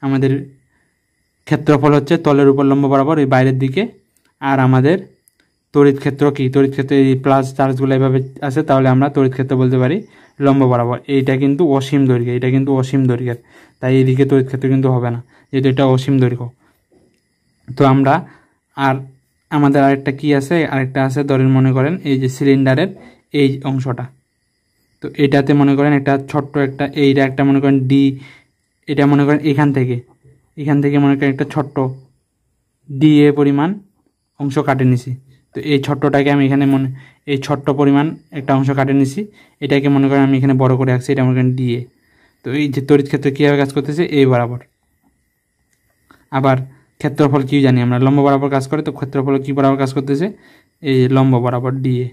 S1: আমাদের ক্ষেত্রফল হচ্ছে তলের উপর লম্ব বরাবর এই বাইরের দিকে, আর আমাদের তড়িৎ ক্ষেত্র কি, তড়িৎ ক্ষেত্রে এই প্লাস চার্জগুলো এভাবে আছে, তাহলে আমরা তড়িৎ ক্ষেত্র বলতে পারি লম্ব বরাবর। এইটা কিন্তু অসীম দৈর্ঘ্য, এটা কিন্তু অসীম দৈর্ঘ্যের, তাই এইদিকে তড়িৎ ক্ষেত্র কিন্তু হবে না, যেহেতু এটা অসীম দৈর্ঘ্য। তো আমরা আর আমাদের আরেকটা কি আছে, আরেকটা আছে ধরেন মনে করেন এই যে সিলিন্ডারের এই অংশটা, তো এটাতে মনে করেন একটা ছোট্ট একটা এইটা একটা মনে করেন ডি, এটা মনে করেন এখান থেকে মনে করেন একটা ছোট্ট ডি এ পরিমাণ অংশ কাটে নিছি। তো এই ছোট্টটাকে আমি এখানে এই ছোট্ট পরিমাণ একটা অংশ কাটে নিছি, এটাকে মনে করেন আমি এখানে বড় করে রাখছি, এটা মনে করেন ডি এ। তো এই যে তড়িৎ ক্ষেত্র কীভাবে কাজ করতেছে, এই বরাবর। আবার ক্ষেত্রফল কি জানি আমরা, লম্ব বরাবর কাজ করে, তো ক্ষেত্রফল কি বরাবর কাজ করতেছে, এই লম্ব বরাবর ডি এ।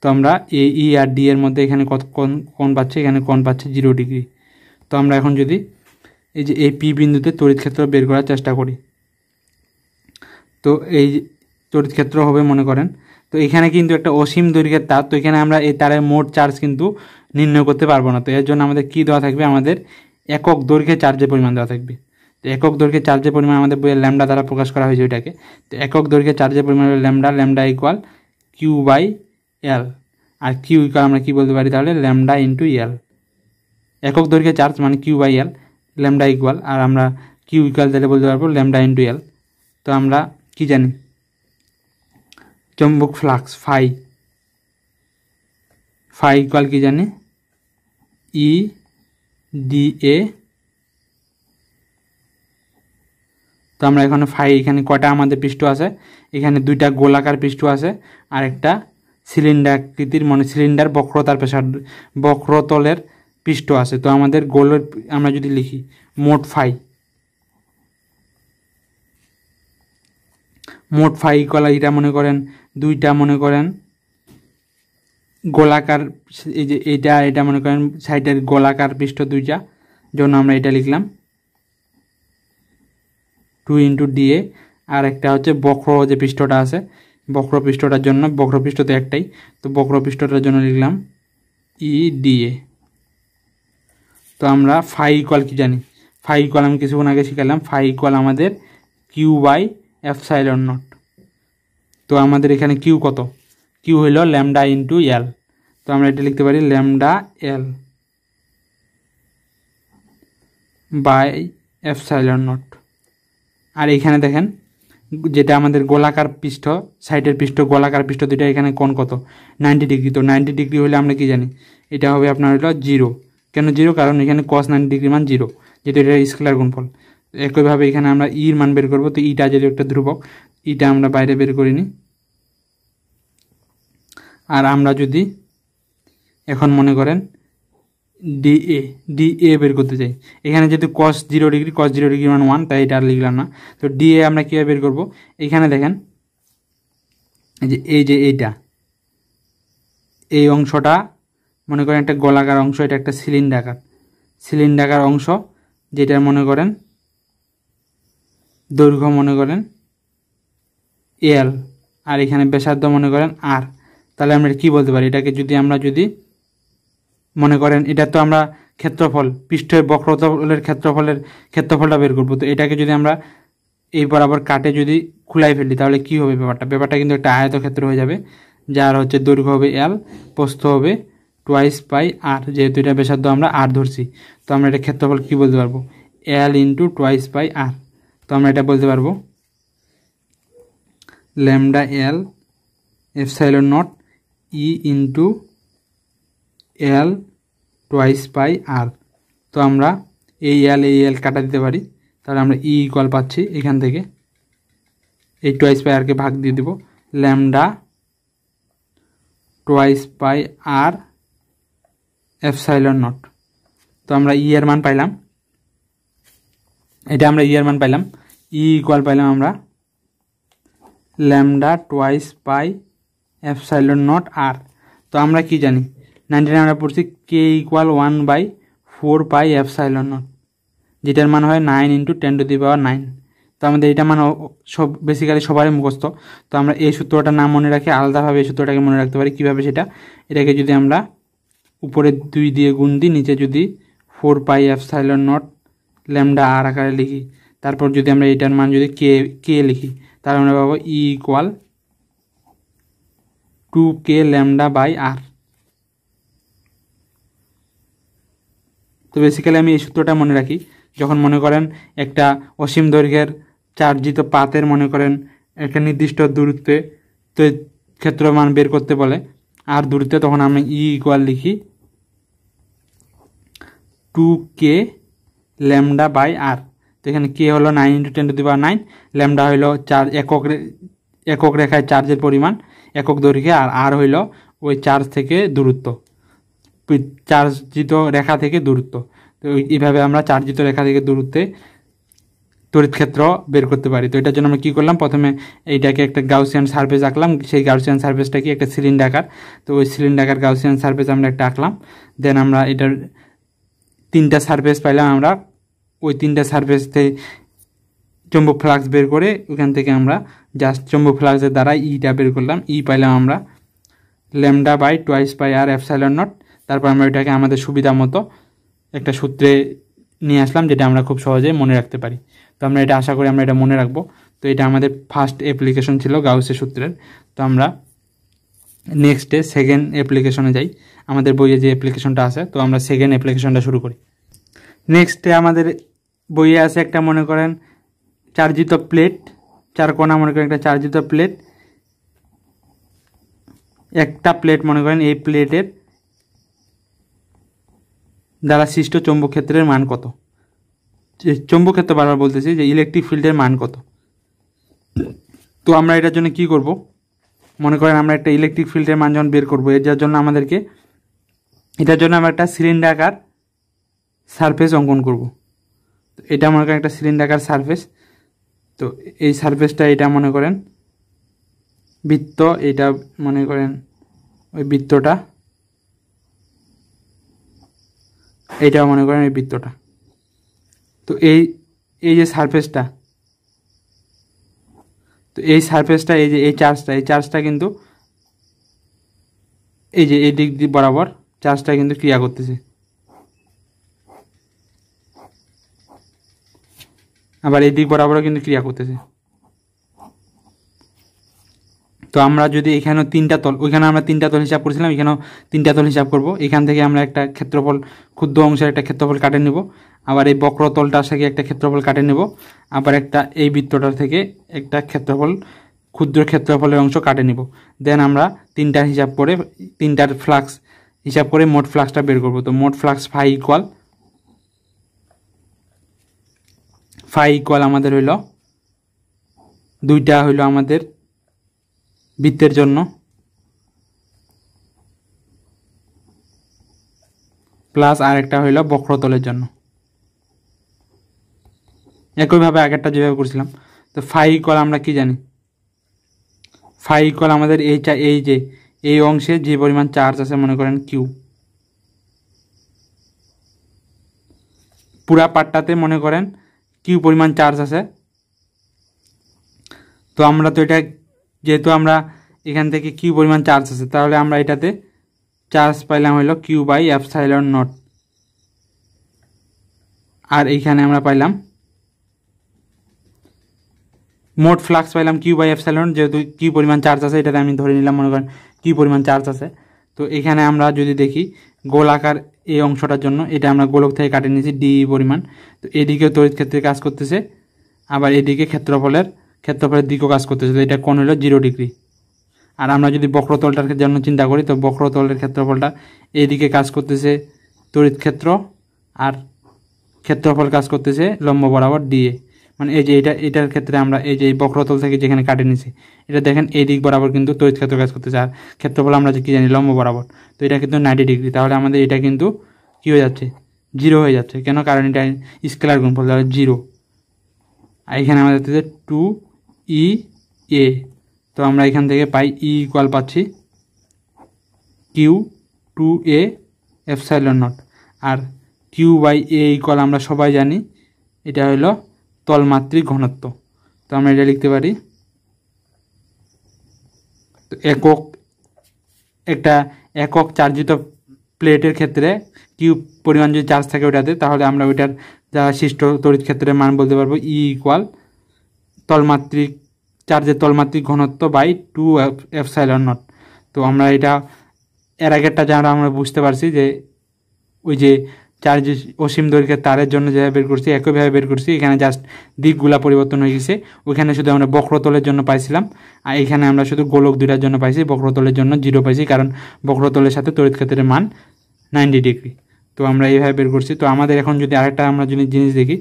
S1: তো আমরা এই ই আর ডি এর মধ্যে এখানে কত কোণ পাচ্ছি, এখানে কোণ পাচ্ছে 0 ডিগ্রি। তো আমরা এখন যদি এই যে এই পি বিন্দুতে তড়িৎ ক্ষেত্র বের করার চেষ্টা করি, তো এই তড়িৎ ক্ষেত্র হবে মনে করেন, তো এখানে কিন্তু একটা অসীম দৈর্ঘ্যের তার, তো এখানে আমরা এই তারের মোট চার্জ কিন্তু নির্ণয় করতে পারবো না। তো এর জন্য আমাদের কি দেওয়া থাকবে, আমাদের একক দৈর্ঘ্যে চার্জের পরিমাণ দেওয়া থাকবে। তো একক দৈর্ঘ্যে চার্জের পরিমাণ আমাদের বইয়ের ল্যামডা দ্বারা প্রকাশ করা হয়েছে ওইটাকে। তো একক দৈর্ঘ্যে চার্জের পরিমাণ হলো lambda, lambda equal Q by L, আর কিউ ইকুয়াল আমরা কি বলতে পারি তাহলে ল্যামডা ইন্টু এল। একক দৈর্ঘ্যে চার্জ মানে Q by L, lambda equal, আর আমরা কিউ ইকুয়াল দিলে বলতে পারবো ল্যামডা ইন্টু এল। তো আমরা কি জানি, চৌম্বক ফ্লাক্স ফাই ইকুয়াল কি জানি, ই ডি এ। তো আমরা এখানে এখানে কটা আমাদের পৃষ্ঠ আছে, এখানে দুইটা গোলাকার পৃষ্ঠ আছে, আর একটা সিলিন্ডার আকৃতির সিলিন্ডার বক্রতলের পৃষ্ঠ আছে। তো আমাদের গোলের আমরা যদি লিখি মোট ফাই ইকুয়াল, এটা মনে করেন দুইটা মনে করেন গোলাকার, এই যে এটা মনে করেন সাইডের গোলাকার পৃষ্ঠ দুইটা, জন্য আমরা এটা লিখলাম 2 ইন্টু ডিএ। আর একটা হচ্ছে বক্র যে পৃষ্ঠটা আছে, বক্র পৃষ্ঠটার জন্য, বক্র পৃষ্ঠ তো একটাই, তো বক্র পৃষ্ঠটার জন্য লিখলাম ই ডিএ। তো আমরা ফাই ইকুয়াল কি জানি, ফাই ইকুয়াল আমি কিছুক্ষণ আগে শিখালাম, ফাই ইকুয়াল আমাদের কিউ বাই এপসাইলন নট। তো আমাদের এখানে কিউ কত, কিউ হইল ল্যামডা ইন্টু এল। তো আমরা এটা লিখতে পারি lambda L by epsilon not. আর এখানে দেখেন যেটা আমাদের গোলাকার পৃষ্ঠ, সাইডের পৃষ্ঠ গোলাকার পৃষ্ঠ দুইটা, এখানে কোণ কত 90 ডিগ্রি। তো 90 ডিগ্রি হলে আমরা কি জানি, এটা হবে আপনার হলো 0। কেন 0, কারণ এখানে cos 90 ডিগ্রি মান 0, যেহেতু এটা স্কেলার গুণফল। একইভাবে এখানে আমরা ইর মান বের করবো, তো ইটা যেহেতু একটা ধ্রুবক, ইটা আমরা বাইরে বের করিনি। আর আমরা যদি এখন মনে করেন ডিএ বের করতে চাই, এখানে যেহেতু cos 0 ডিগ্রি মান 1, তাই এটা আর লিখলাম না। তো ডিএ আমরা কীভাবে বের করবো, এখানে দেখেন এই যে এই অংশটা মনে করেন একটা গোলাকার অংশ, এটা একটা সিলিন্ডাকার অংশ, যেটা মনে করেন দৈর্ঘ্য মনে করেন এল, আর এখানে ব্যাসার্ধ মনে করেন আর। তাহলে আমরা কি বলতে পারি, এটাকে যদি আমরা মনে করেন, এটা তো আমরা ক্ষেত্রফল, পৃষ্ঠের বক্রতলের ক্ষেত্রফলটা বের করবো। তো এটাকে যদি আমরা এই বরাবর কাটে যদি খুলাই ফেলি তাহলে কি হবে ব্যাপারটা কিন্তু একটা আয়তক্ষেত্র হয়ে যাবে, যার হচ্ছে দৈর্ঘ্য হবে এল, প্রস্থ হবে টোয়াইস পাই আর, যেহেতু এটা ব্যাসার্ধ আমরা আর ধরছি, তো আমরা এটা ক্ষেত্রফল কি বলতে পারবো, L into twice pi R. তো আমরা এটা বলতে পারবো lambda L epsilon not E into L twice pi R. তো আমরা এই এল কাটা দিতে পারি, তাহলে আমরা ই ইকুয়াল পাচ্ছি এখান থেকে, এই টোয়াইস পাই আরকে ভাগ দিয়ে দেব, lambda twice pi R epsilon not. তো আমরা ই এর মান পাইলাম, এটা আমরা ই এর মান পাইলাম, ই ইকুয়াল পাইলাম আমরা lambda twice pi epsilon not R. তো আমরা কি জানি 99 আমরা পড়ছি K equal 1/4 pi epsilon not, যেটার মান হয় 9 × 10⁹। তো আমাদের এটা মান সব বেসিক্যালি সবারই মুখস্থ। তো আমরা এই সূত্রটা না মনে রাখি আলাদাভাবে এই সূত্রটাকে মনে রাখতে পারি। কীভাবে সেটা, এটাকে যদি আমরা উপরে 2 দিয়ে গুণ দিই, নিচে যদি 4 পাই এপসাইলন নট ল্যামডা আর আকারে লিখি, তারপর যদি আমরা এটার মান যদি কে লিখি, তাহলে আমরা পাবো E equal 2k lambda by R. তো বেসিক্যালি আমি এই সূত্রটা মনে রাখি যখন মনে করেন একটা অসীম দৈর্ঘ্যের চার্জিত পাতের মনে করেন একটা নির্দিষ্ট দূরত্বে তো ক্ষেত্র মান বের করতে বলে আর দূরত্বে, তখন আমি ই ইকুয়াল লিখি 2k ল্যামডা বাই আর। তো এখানে কে হলো 9 × 10⁹, ল্যামডা হইলো চার্জ একক রেখায় চার্জের পরিমাণ একক দৈর্ঘ্যে, আর আর হইল ওই চার্জ থেকে দূরত্ব, চার্জিত রেখা থেকে দূরত্ব। তো এইভাবে আমরা চার্জিত রেখা থেকে দূরত্বে তড়িৎ ক্ষেত্র বের করতে পারি। তো এটার জন্য আমরা কী করলাম, প্রথমে এইটাকে একটা গাউসিয়ান সারফেস আঁকলাম, সেই গাউসিয়ান সারফেসটা কি একটা সিলিন্ডাকার, তো ওই সিলিন্ডাকার গাউসিয়ান সারফেস আমরা একটা আঁকলাম। দেন আমরা এটার 3টা সারফেস পাইলাম, আমরা ওই 3টা সারফেস থেকে চৌম্বক ফ্লাক্স বের করে ওখান থেকে আমরা জাস্ট চৌম্বক ফ্লাক্সের দ্বারা ইটা বের করলাম, ই পাইলাম আমরা lambda by twice pi R epsilon naught. তারপর আমরা এটাকে আমাদের সুবিধা মতো একটা সূত্রে নিয়ে আসলাম, যেটা আমরা খুব সহজে মনে রাখতে পারি। তো আমরা এটা আশা করি আমরা এটা মনে রাখবো। তো এটা আমাদের ফার্স্ট অ্যাপ্লিকেশন ছিল গাউসের সূত্রের। তো আমরা নেক্সটে সেকেন্ড অ্যাপ্লিকেশনে যাই, আমাদের বইয়ে যে অ্যাপ্লিকেশনটা আছে। তো আমরা সেকেন্ড অ্যাপ্লিকেশনটা শুরু করি। নেক্সটে আমাদের বইয়ে আছে একটা মনে করেন চার্জিত প্লেট, 4 কোণা মনে করেন একটা চার্জিত প্লেট, একটা প্লেট মনে করেন এই প্লেটের দ্বারা সৃষ্ট চৌম্বক ক্ষেত্রের মান কত, চৌম্বক ক্ষেত্র বারবার বলতেছি যে ইলেকট্রিক ফিল্ডের মান কত। তো আমরা এটার জন্য কি করব, মনে করেন আমরা একটা ইলেকট্রিক ফিল্ডের মান যখন বের করবো, এটার জন্য আমরা একটা সিলিন্ডাকার সারফেস অঙ্কন করব। তো এটা মনে করেন একটা সিলিন্ডাকার সারফেস, তো এই সারফেসটা এটা মনে করেন বৃত্ত, এটা মনে করেন ওই বৃত্তটা, এইটাও মনে করেন এই বৃত্তটা। তো এই যে সারফেসটা, তো এই সারফেসটা এই যে এই চার্জটা কিন্তু এই যে এই দিক দিয়ে বরাবর চার্জটা কিন্তু ক্রিয়া করতেছে, আবার এই দিক বরাবরও কিন্তু ক্রিয়া করতেছে। তো আমরা যদি এখানেও 3টা তল, ওইখানে আমরা 3টা তল হিসাব করেছিলাম, এখানেও 3টা তল হিসাব করব। এখান থেকে আমরা একটা ক্ষেত্রফল, ক্ষুদ্র অংশের একটা ক্ষেত্রফল কাটে নেব, আবার এই বক্রতলটার থেকে একটা ক্ষেত্রফল কাটে নেব, আবার একটা এই বৃত্তটার থেকে একটা ক্ষেত্রফল, ক্ষুদ্র ক্ষেত্রফলের অংশ কাটে নেব। দেন আমরা 3টার হিসাব করে 3টার ফ্লাক্স হিসাব করে মোট ফ্লাক্সটা বের করব। তো মোট ফ্লাক্স ফাই ইকুয়াল আমাদের হইল 2টা হইল আমাদের বৃত্তের জন্য, প্লাস আরেকটা হইল বক্রতলের জন্য। একইভাবে আগেরটা যেভাবে করছিলাম। তো ফাই ইকুয়াল আমরা কি জানি, ফাই ইকুয়াল আমাদের এই অংশে যে পরিমাণ চার্জ আছে মনে করেন কিউ, পুরা পার্টটাতে মনে করেন কিউ পরিমাণ চার্জ আছে। তো আমরা তো এটা যেহেতু আমরা এখান থেকে কিউ পরিমাণ চার্জ আছে, তাহলে আমরা এটাতে চার্জ পাইলাম হইল কিউ বাই এপসাইলন নট, আর এইখানে আমরা পাইলাম মোট ফ্লাক্স পাইলাম কিউ বাই এপসাইলন, যেহেতু কিউ পরিমাণ চার্জ আছে এটাতে আমি ধরে নিলাম, মনে করেন কিউ পরিমাণ চার্জ আছে। তো এখানে আমরা যদি দেখি গোলাকার এই অংশটার জন্য এটা আমরা গোলক থেকে কাটে নিয়েছি ডি পরিমাণ। তো এদিকে তড়িৎ ক্ষেত্রে কাজ করতেছে, আবার এদিকে ক্ষেত্রফলের দিকেও কাজ করতেছে। তো এটা কোণ হলো 0 ডিগ্রি। আর আমরা যদি বক্রতলটার জন্য চিন্তা করি, তো বক্রতলের ক্ষেত্রফলটা এইদিকে কাজ করতেছে তড়িৎ ক্ষেত্র, আর ক্ষেত্রফল কাজ করতেছে লম্ব বরাবর ডিএ। মানে এই যে এটার ক্ষেত্রে আমরা এই যে বক্রতল থেকে যেখানে কাটে নিছি এটা দেখেন এই দিক বরাবর কিন্তু তড়িৎ ক্ষেত্র কাজ করতেছে, আর ক্ষেত্রফল আমরা যে কী জানি লম্ব বরাবর। তো এটা কিন্তু 90 ডিগ্রি। তাহলে আমাদের এটা কিন্তু কী হয়ে যাচ্ছে, 0 হয়ে যাচ্ছে। কেন? কারণ এটা স্কেলার গুণফল, তাহলে 0। আর এখানে আমাদের 2E A। তো আমরা এখান থেকে পাই ই ইকুয়াল পাচ্ছি কিউ 2A এপসাইলন নট। আর কিউ বাই এ ইকুয়াল আমরা সবাই জানি এটা হলো তলমাত্রিক ঘনত্ব। তো আমরা এটা লিখতে পারি, তো একটা একক চার্জিত প্লেটের ক্ষেত্রে কিউ পরিমাণ যদি চার্জ থাকে ওটাতে, তাহলে আমরা ওইটার যা সৃষ্ট তড়িৎ ক্ষেত্রের মান বলতে পারবো ই ইকুয়াল তলমাত্রিক চার্জের তলমাত্রিক ঘনত্ব বাই 2 এপসাইলন নট। তো আমরা এটা এর আগেরটা যারা আমরা বুঝতে পারছি যে ওই যে চার্জ অসীম দৈর্ঘ্যের তারের জন্য যেভাবে বের করছি একইভাবে বের করছি, এখানে জাস্ট দিকগুলা পরিবর্তন হয়ে গেছে। ওইখানে শুধু আমরা বক্রতলের জন্য পাইছিলাম, আর এখানে আমরা শুধু গোলক দুইটার জন্য পাইছি। বক্রতলের জন্য 0 পাইছি, কারণ বক্রতলের সাথে তড়িৎ ক্ষেত্রের মান 90 ডিগ্রি। তো আমরা এইভাবে বের করছি। তো আমাদের এখন যদি আরেকটা আমরা যদি জিনিস দেখি,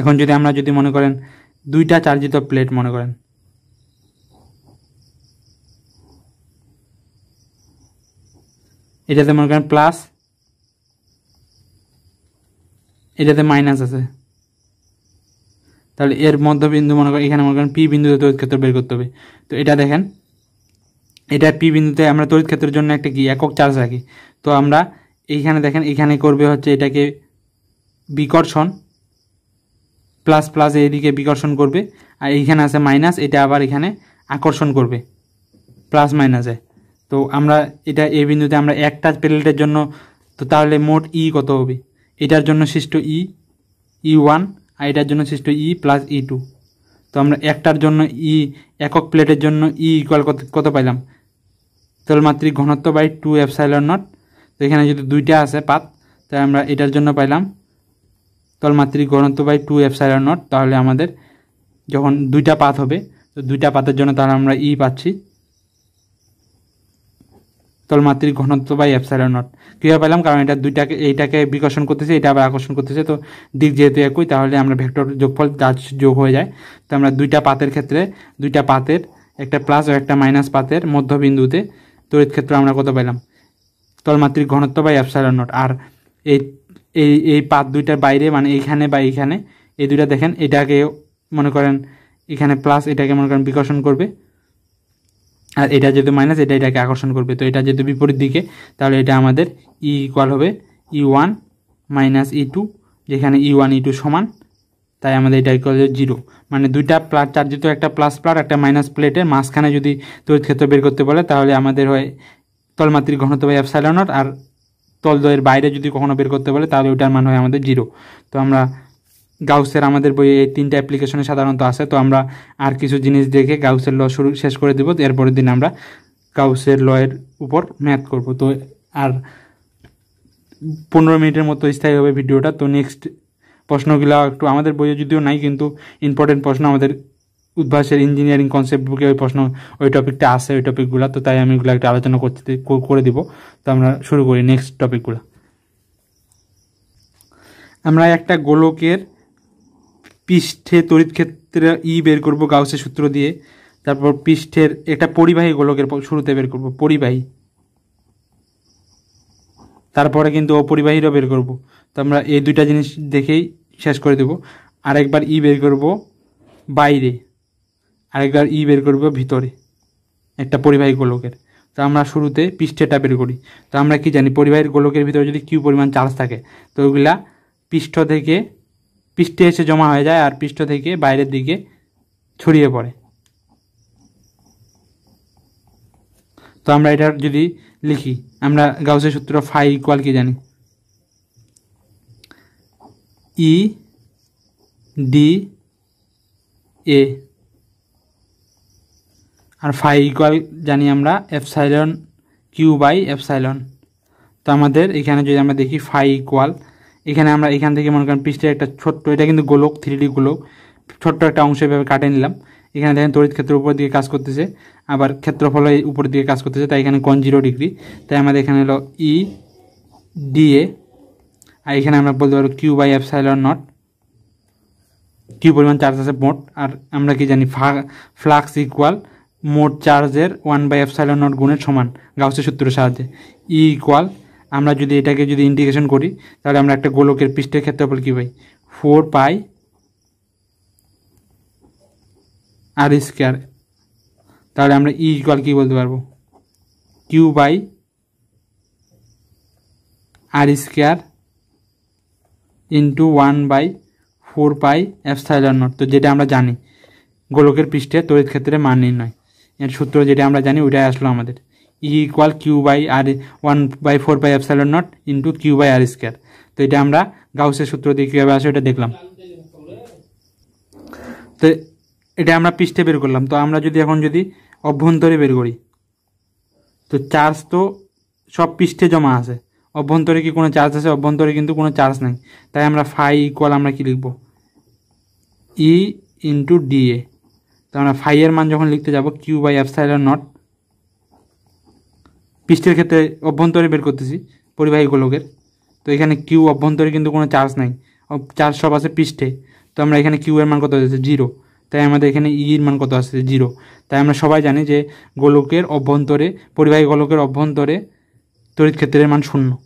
S1: এখন যদি আমরা যদি মনে করেন দুইটা চার্জিত প্লেট মনে করেন, এটাতে মনে করেন প্লাস, এটাতে মাইনাস আছে, তাহলে এর মধ্যবিন্দু মনে করেন এখানে মনে করেন পি বিন্দুতে তড়িৎ ক্ষেত্র বের করতে হবে। তো এটা দেখেন, এটা পি বিন্দুতে আমরা তড়িৎ ক্ষেত্রের জন্য একটা কি একক চার্জ রাখি। তো আমরা এইখানে দেখেন এখানে করবে হচ্ছে এটাকে বিকর্ষণ, প্লাস প্লাস এইদিকে বিকর্ষণ করবে, আর এইখানে আছে মাইনাস, এটা আবার এখানে আকর্ষণ করবে প্লাস মাইনাসে। তো আমরা এটা এই বিন্দুতে আমরা একটা প্লেটের জন্য, তো তাহলে মোট ই কত হবে, এটার জন্য সৃষ্ট E1 আর এটার জন্য সৃষ্ট E প্লাস E2। তো আমরা একটার জন্য একক প্লেটের জন্য ইকুয়াল কত পাইলাম, তলমাত্রিক ঘনত্ব বাই 2 এপসাইলন নট। তো এখানে যদি দুইটা আছে পাত, তাই আমরা এটার জন্য পাইলাম তলমাত্রিক ঘনত্ব বাই 2 এপসাইলন নট। তাহলে আমাদের যখন দুইটা পাত হবে, তো দুইটা পাতের জন্য তাহলে আমরা পাচ্ছি তলমাত্রিক ঘনত্ব বাই এপসাইলন নট। কীভাবে পেলাম, কারণ এটা এইটাকে বিকর্ষণ করতেছে, এটা আবার আকর্ষণ করতেছে। তো দিক যেহেতু একই, তাহলে আমরা ভেক্টর যোগফল যোগ হয়ে যায়। তো আমরা দুইটা পাতের ক্ষেত্রে দুইটা পাতের একটা প্লাস ও একটা মাইনাস পাতের মধ্যবিন্দুতে তড়িৎ ক্ষেত্র আমরা কত পেলাম, তলমাত্রিক ঘনত্ব বাই এপসাইলন নট। আর এই পাত দুইটার বাইরে মানে এইখানে বা এইখানে এই দুইটা দেখেন, এটাকে মনে করেন এখানে প্লাস, এটাকে মনে করেন বিকর্ষণ করবে, আর এটা যেহেতু মাইনাস এটাকে আকর্ষণ করবে। তো এটা যেহেতু বিপরীত দিকে, তাহলে এটা আমাদের ই ইকুয়াল হবে E1 মাইনাস E2, যেখানে E1 E2 সমান, তাই আমাদের এটা ইকুয়াল 0। মানে দুইটা প্লাস চার্জিত একটা প্লাস প্লাস একটা মাইনাস প্লেটের মাঝখানে যদি তড়িৎ ক্ষেত্র বের করতে বলে, তাহলে আমাদের হয় তলমাত্রিক ঘনত্ব বাই এপসাইলন নট, আর তলদ্বয়ের বাইরে যদি কখনো বের করতে বলে তাহলে ওটার মান হয় আমাদের 0। তো আমরা গাউসের আমাদের বইয়ে এই 3টা অ্যাপ্লিকেশনে সাধারণত আছে। তো আমরা আর কিছু জিনিস দেখে গাউসের ল শেষ করে দেব, এরপরের দিন আমরা গাউসের লয়ের উপর ম্যাথ করব। তো আর 15 মিনিটের মতো স্থায়ী হবে ভিডিওটা। তো নেক্সট প্রশ্নগুলো একটু আমাদের বইয়ে যদিও নাই, কিন্তু ইম্পর্টেন্ট প্রশ্ন আমাদের উদ্ভাসের ইঞ্জিনিয়ারিং কনসেপ্ট বুকে ওই প্রশ্ন ওই টপিকটা আছে, ওই টপিকগুলো। তো তাই আমি ওগুলো একটু আলোচনা করে দিব। তো আমরা শুরু করি নেক্সট টপিকগুলো। আমরা একটা গোলকের পৃষ্ঠে তড়িৎ ক্ষেত্রে বের করব গাউসের সূত্র দিয়ে। তারপর পৃষ্ঠের একটা পরিবাহী গোলকের শুরুতে বের করব পরিবাহী, তারপরে কিন্তু অপরিবাহীরও বের করব। তো আমরা এই দুইটা জিনিস দেখেই শেষ করে দেব। আরেকবার বের করব বাইরে, আরেকবার বের করব ভিতরে একটা পরিবাহী গোলকের। তো আমরা শুরুতে পৃষ্ঠেটা বের করি। তো আমরা কি জানি, পরিবাহীর গোলকের ভিতরে যদি কিউ পরিমাণ চার্জ থাকে, তো ওইগুলা পৃষ্ঠে এসে জমা হয়ে যায়, আর পৃষ্ঠ থেকে বাইরের দিকে ছড়িয়ে পড়ে। তো আমরা এটা যদি লিখি, আমরা গাউসের সূত্র ফাই ইকুয়াল কি জানি, E D A। আর ফাই ইকুয়াল জানি আমরা এপসাইলন কিউ বাই এপসাইলন। তো আমাদের এখানে যদি আমরা দেখি ফাই ইকুয়াল, এখানে আমরা এখান থেকে মনে করেন পৃষ্ঠের একটা ছোট্ট, এটা কিন্তু গোলক 3D গোলক, ছোট্ট একটা অংশ এভাবে কাটে নিলাম। এখানে দেখেন তড়িৎ ক্ষেত্রের উপর দিকে কাজ করতেছে, আবার ক্ষেত্রফল উপর দিকে কাজ করতেছে, তাই এখানে কোণ 0 ডিগ্রি। তাই আমাদের এখানে হলো ই ডিএ, আর এখানে আমরা বলতে পারবো Q by epsilon naught, Q পরিমাণ চার্জ আছে মোট। আর আমরা কি জানি ফ্লাক্স ইকুয়াল মোট চার্জের 1/এপসাইলন নট গুণের সমান গাউসের সূত্রের সাহায্যে। ই ইকুয়াল আমরা যদি এটাকে যদি ইন্টিগ্রেশন করি তাহলে আমরা একটা গোলকের পৃষ্ঠের ক্ষেত্রফল কি পাই 4 পাই আর স্কয়ার। তাহলে আমরা ই ইকুয়াল কি বলতে পারবো Q by r square into 1/4 pi epsilon not. তো যেটা আমরা জানি গোলকের পৃষ্ঠে তড়িৎ ক্ষেত্রের মান নির্ণয়, এর সূত্র যেটা আমরা জানি ওইটাই আসলো আমাদের E equal Q by r 1/4 pi epsilon naught into Q by r square. তো এটা আমরা গাউসের সূত্র দিয়ে কীভাবে আসে এটা দেখলাম। তো এটা আমরা পৃষ্ঠে বের করলাম। তো আমরা যদি এখন যদি অভ্যন্তরে বের করি, তো চার্জ তো সব পৃষ্ঠে জমা আছে, অভ্যন্তরে কি কোনো চার্জ আছে? অভ্যন্তরে কিন্তু কোনো চার্জ নাই। তাই আমরা ফাই ইকুয়াল আমরা কি লিখব ই ইন্টু ডিএ। তো আমরা ফাই এর মান যখন লিখতে যাব কিউ বাই এপসাইলন নট, পৃষ্ঠের ক্ষেত্রে অভ্যন্তরে বের করতেছি পরিবাহী গোলকের। তো এখানে কিউ অভ্যন্তরে কিন্তু কোনো চার্জ নাই, চার্জ সব আছে পৃষ্ঠে। তো আমরা এখানে কিউ এর মান কত আছে 0, তাই আমাদের এখানে ই এর মান কত আছে 0। তাই আমরা সবাই জানি যে গোলকের অভ্যন্তরে, পরিবাহী গোলকের অভ্যন্তরে তড়িৎ ক্ষেত্রের মান 0।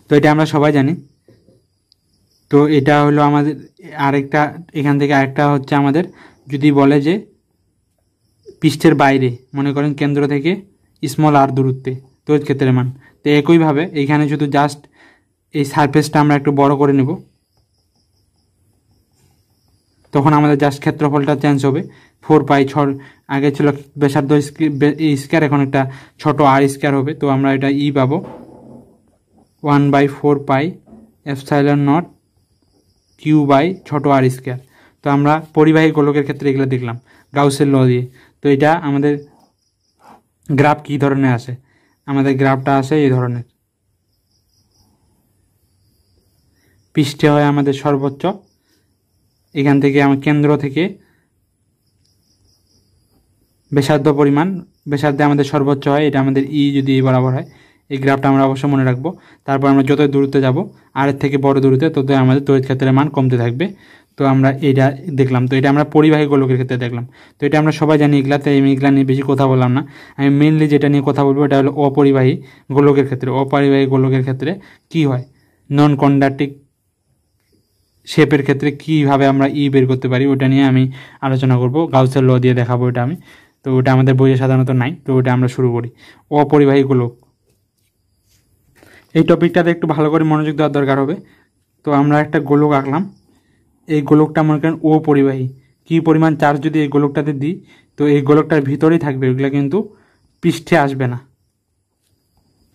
S1: তো এটা আমরা সবাই জানি। তো এটা হলো আমাদের আরেকটা, এখান থেকে আরেকটা হচ্ছে আমাদের যদি বলে যে পৃষ্ঠের বাইরে মনে করেন কেন্দ্র থেকে স্মল আর দূরত্বে তড়িৎ ক্ষেত্রের মান। তো একইভাবে এইখানে শুধু জাস্ট এই সারফেসটা আমরা একটু বড় করে নেব, তখন আমাদের জাস্ট ক্ষেত্রফলটা চেঞ্জ হবে। 4 পাই আগে ছিল ব্যাসার্ধ স্কয়ার, এখন একটা ছোট আর স্কয়ার হবে। তো আমরা এটা ই পাবো 1/4 pi epsilon naught Q by ছোট আর স্কয়ার। তো আমরা পরিবাহী গোলকের ক্ষেত্রে এগুলো দেখলাম গাউসের ল দিয়ে। তো এটা আমাদের গ্রাফ কী ধরনের আসে? আমাদের গ্রাফটা আসে এই ধরনের, পৃষ্ঠে হয় আমাদের সর্বোচ্চ, এখান থেকে আমার কেন্দ্র থেকে ব্যাসার্ধ পরিমাণ, ব্যাসার্ধে আমাদের সর্বোচ্চ হয়, এটা আমাদের ই যদি বরাবর হয়। এই গ্রাফটা আমরা অবশ্যই মনে রাখবো। তারপর আমরা যত দূরত্বে যাব আর এর থেকে বড় দূরত্বে তত আমাদের তড়িৎ ক্ষেত্রের মান কমতে থাকবে। তো আমরা এটা দেখলাম। তো এটা আমরা পরিবাহী গোলকের ক্ষেত্রে দেখলাম। তো এটা আমরা সবাই জানি এগুলাতে, আমি এগুলা নিয়ে বেশি কথা বললাম না। আমি মেনলি যেটা নিয়ে কথা বলবো এটা হলো অপরিবাহী গোলকের ক্ষেত্রে। অপরিবাহী গোলকের ক্ষেত্রে কি হয়, নন কন্ডাক্টিং শেপের ক্ষেত্রে কীভাবে আমরা ই বের করতে পারি ওটা নিয়ে আমি আলোচনা করব, গাউসের ল দিয়ে দেখাবো এটা আমি। তো ওটা আমাদের বইয়ে সাধারণত নাই। তো ওটা আমরা শুরু করি। অপরিবাহী গোলক, এই টপিকটাতে একটু ভালো করে মনোযোগ দেওয়ার দরকার হবে। তো আমরা একটা গোলক আঁকলাম, এই গোলকটা মনে করেন অপরিবাহী। কী পরিমাণ চার্জ যদি এই গোলকটাতে দিই তো এই গোলকটার ভিতরেই থাকবে, ওইগুলো কিন্তু পৃষ্ঠে আসবে না।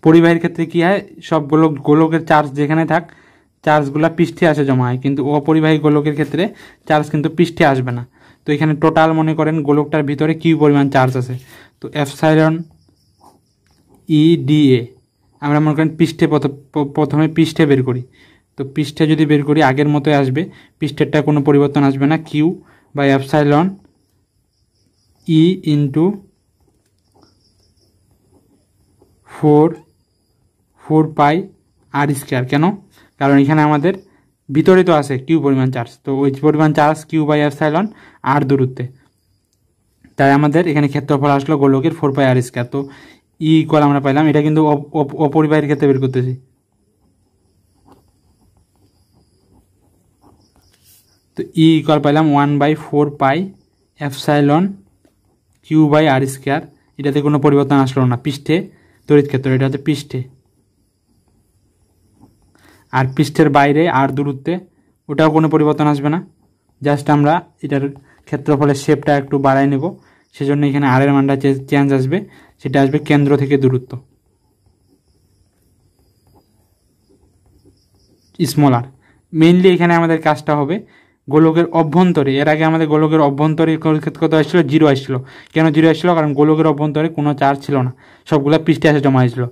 S1: পরিবাহীর ক্ষেত্রে কী হয়, সব গোলকের চার্জ যেখানে থাক চার্জগুলো পৃষ্ঠে আসে জমা হয়, কিন্তু অপরিবাহী গোলকের ক্ষেত্রে চার্জ কিন্তু পৃষ্ঠে আসবে না। তো এখানে টোটাল মনে করেন গোলকটার ভিতরে কী পরিমাণ চার্জ আছে, তো এপসাইলন ই ডিএ আমরা মনে করেন পৃষ্ঠে প্রথমে পৃষ্ঠে বের করি। তো পৃষ্ঠে যদি বের করি আগের মতোই আসবে, পৃষ্ঠেরটা কোনো পরিবর্তন আসবে না, Q by epsilon E into 4 pi r square. কেন? কারণ এখানে আমাদের ভিতরে তো আছে কিউ পরিমাণ চার্জ, তো ওই পরিমাণ চার্জ কিউ বাই এপসাইলন আর দূরত্বে, তাই আমাদের এখানে ক্ষেত্রফল আসলো গোলকের 4 পাই আর স্কয়ার। তো ই ইকুয়াল আমরা পাইলাম, এটা কিন্তু অপরিবাহীর ক্ষেত্রে বের করতেছি। তো ই ইকুয়াল পাইলাম 1/4 pi epsilon Q by r square. এটাতে কোনো পরিবর্তন আসলো না, পৃষ্ঠে তড়িৎ ক্ষেত্র, এটা হচ্ছে পৃষ্ঠে। আর পৃষ্ঠের বাইরে আর দূরত্বে ওটাও কোনো পরিবর্তন আসবে না, জাস্ট আমরা এটার ক্ষেত্রফলের শেপটা একটু বাড়াই নেব, সেজন্য এখানে আর এর মানটা চেঞ্জ আসবে, সেটা আসবে কেন্দ্র থেকে দূরত্ব স্মল আর। মেইনলি এখানে আমাদের কাজটা হবে গোলকের অভ্যন্তরে, এর আগে আমাদের গোলকের অভ্যন্তরে কত আসছিল, 0 আসছিল। কেন 0 আসছিল? কারণ গোলকের অভ্যন্তরে কোনো চার্জ ছিল না, সবগুলো পৃষ্ঠে এসে জমা হয়েছিল।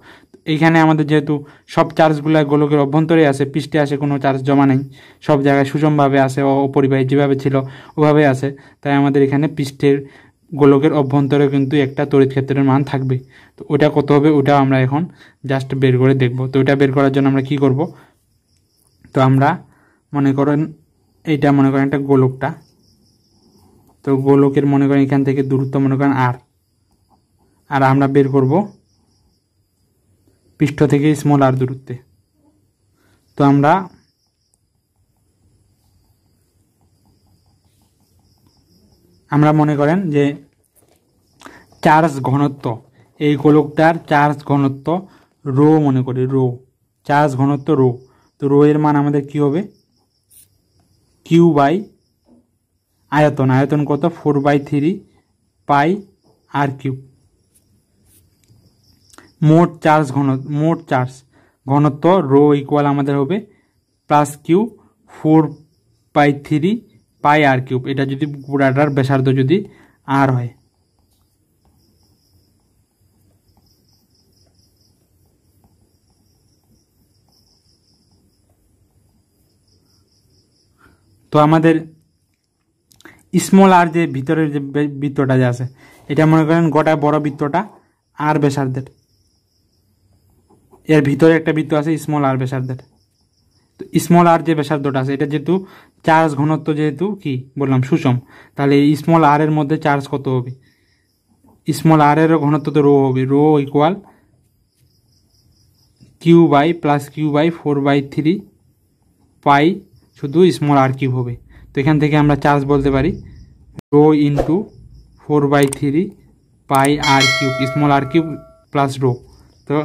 S1: এইখানে আমাদের যেহেতু সব চার্জগুলো গোলকের অভ্যন্তরে আসে, পৃষ্ঠে আসে কোনো চার্জ জমা নেই, সব জায়গায় সুষমভাবে আসে, অপরিবাহী যেভাবে ছিল ওভাবে আসে, তাই আমাদের এখানে পৃষ্ঠের গোলকের অভ্যন্তরে কিন্তু একটা তড়িৎ ক্ষেত্রের মান থাকবে। তো ওটা কত হবে ওটা আমরা এখন জাস্ট বের করে দেখব। তো ওটা বের করার জন্য আমরা কি করব, তো আমরা মনে করেন এইটা মনে করেন একটা গোলকটা, তো গোলকের মনে করেন এখান থেকে দূরত্ব মনে করেন আর আমরা বের করব পৃষ্ঠ থেকে স্মল আর দূরত্বে। তো আমরা মনে করেন যে চার্জ ঘনত্ব, এই গোলকটার চার্জ ঘনত্ব রো মনে করি, রো চার্জ ঘনত্ব রো। তো রো এর মান আমাদের কি হবে, কিউ বাই আয়তন, আয়তন কত 4/3 পাই আর কিউব। মোট চার্জ ঘনত্ব রো ইকুয়াল আমাদের হবে প্লাস কিউ 4/3 পাই আর কিউব। এটা যদি পুরাটার ব্যাসার্ধ যদি আর হয়। তো আমাদের স্মল আর যে ভিতরের যে বৃত্তটা যে আছে, এটা মনে করেন গোটা বড় বৃত্তটা আর ব্যাসার্ধের, এর ভিতরে একটা বৃত্ত আছে স্মল আর ব্যাসার্ধের। তো স্মল আর যে ব্যাসার্ধটা আছে, এটা যেহেতু চার্জ ঘনত্ব যেহেতু কি বললাম সুষম, তাহলে এই স্মল আর এর মধ্যে চার্জ কত হবে, স্মল আর এর ঘনত্ব তো রো হবে, rho equal Q by plus Q by 4/3 pi শুধু স্মল আর কিউব হবে। তো এখান থেকে আমরা চার্জ বলতে পারি রো ইন্টু 4/3 পাই আর কিউব, স্মল আর কিউব প্লাস রো। তো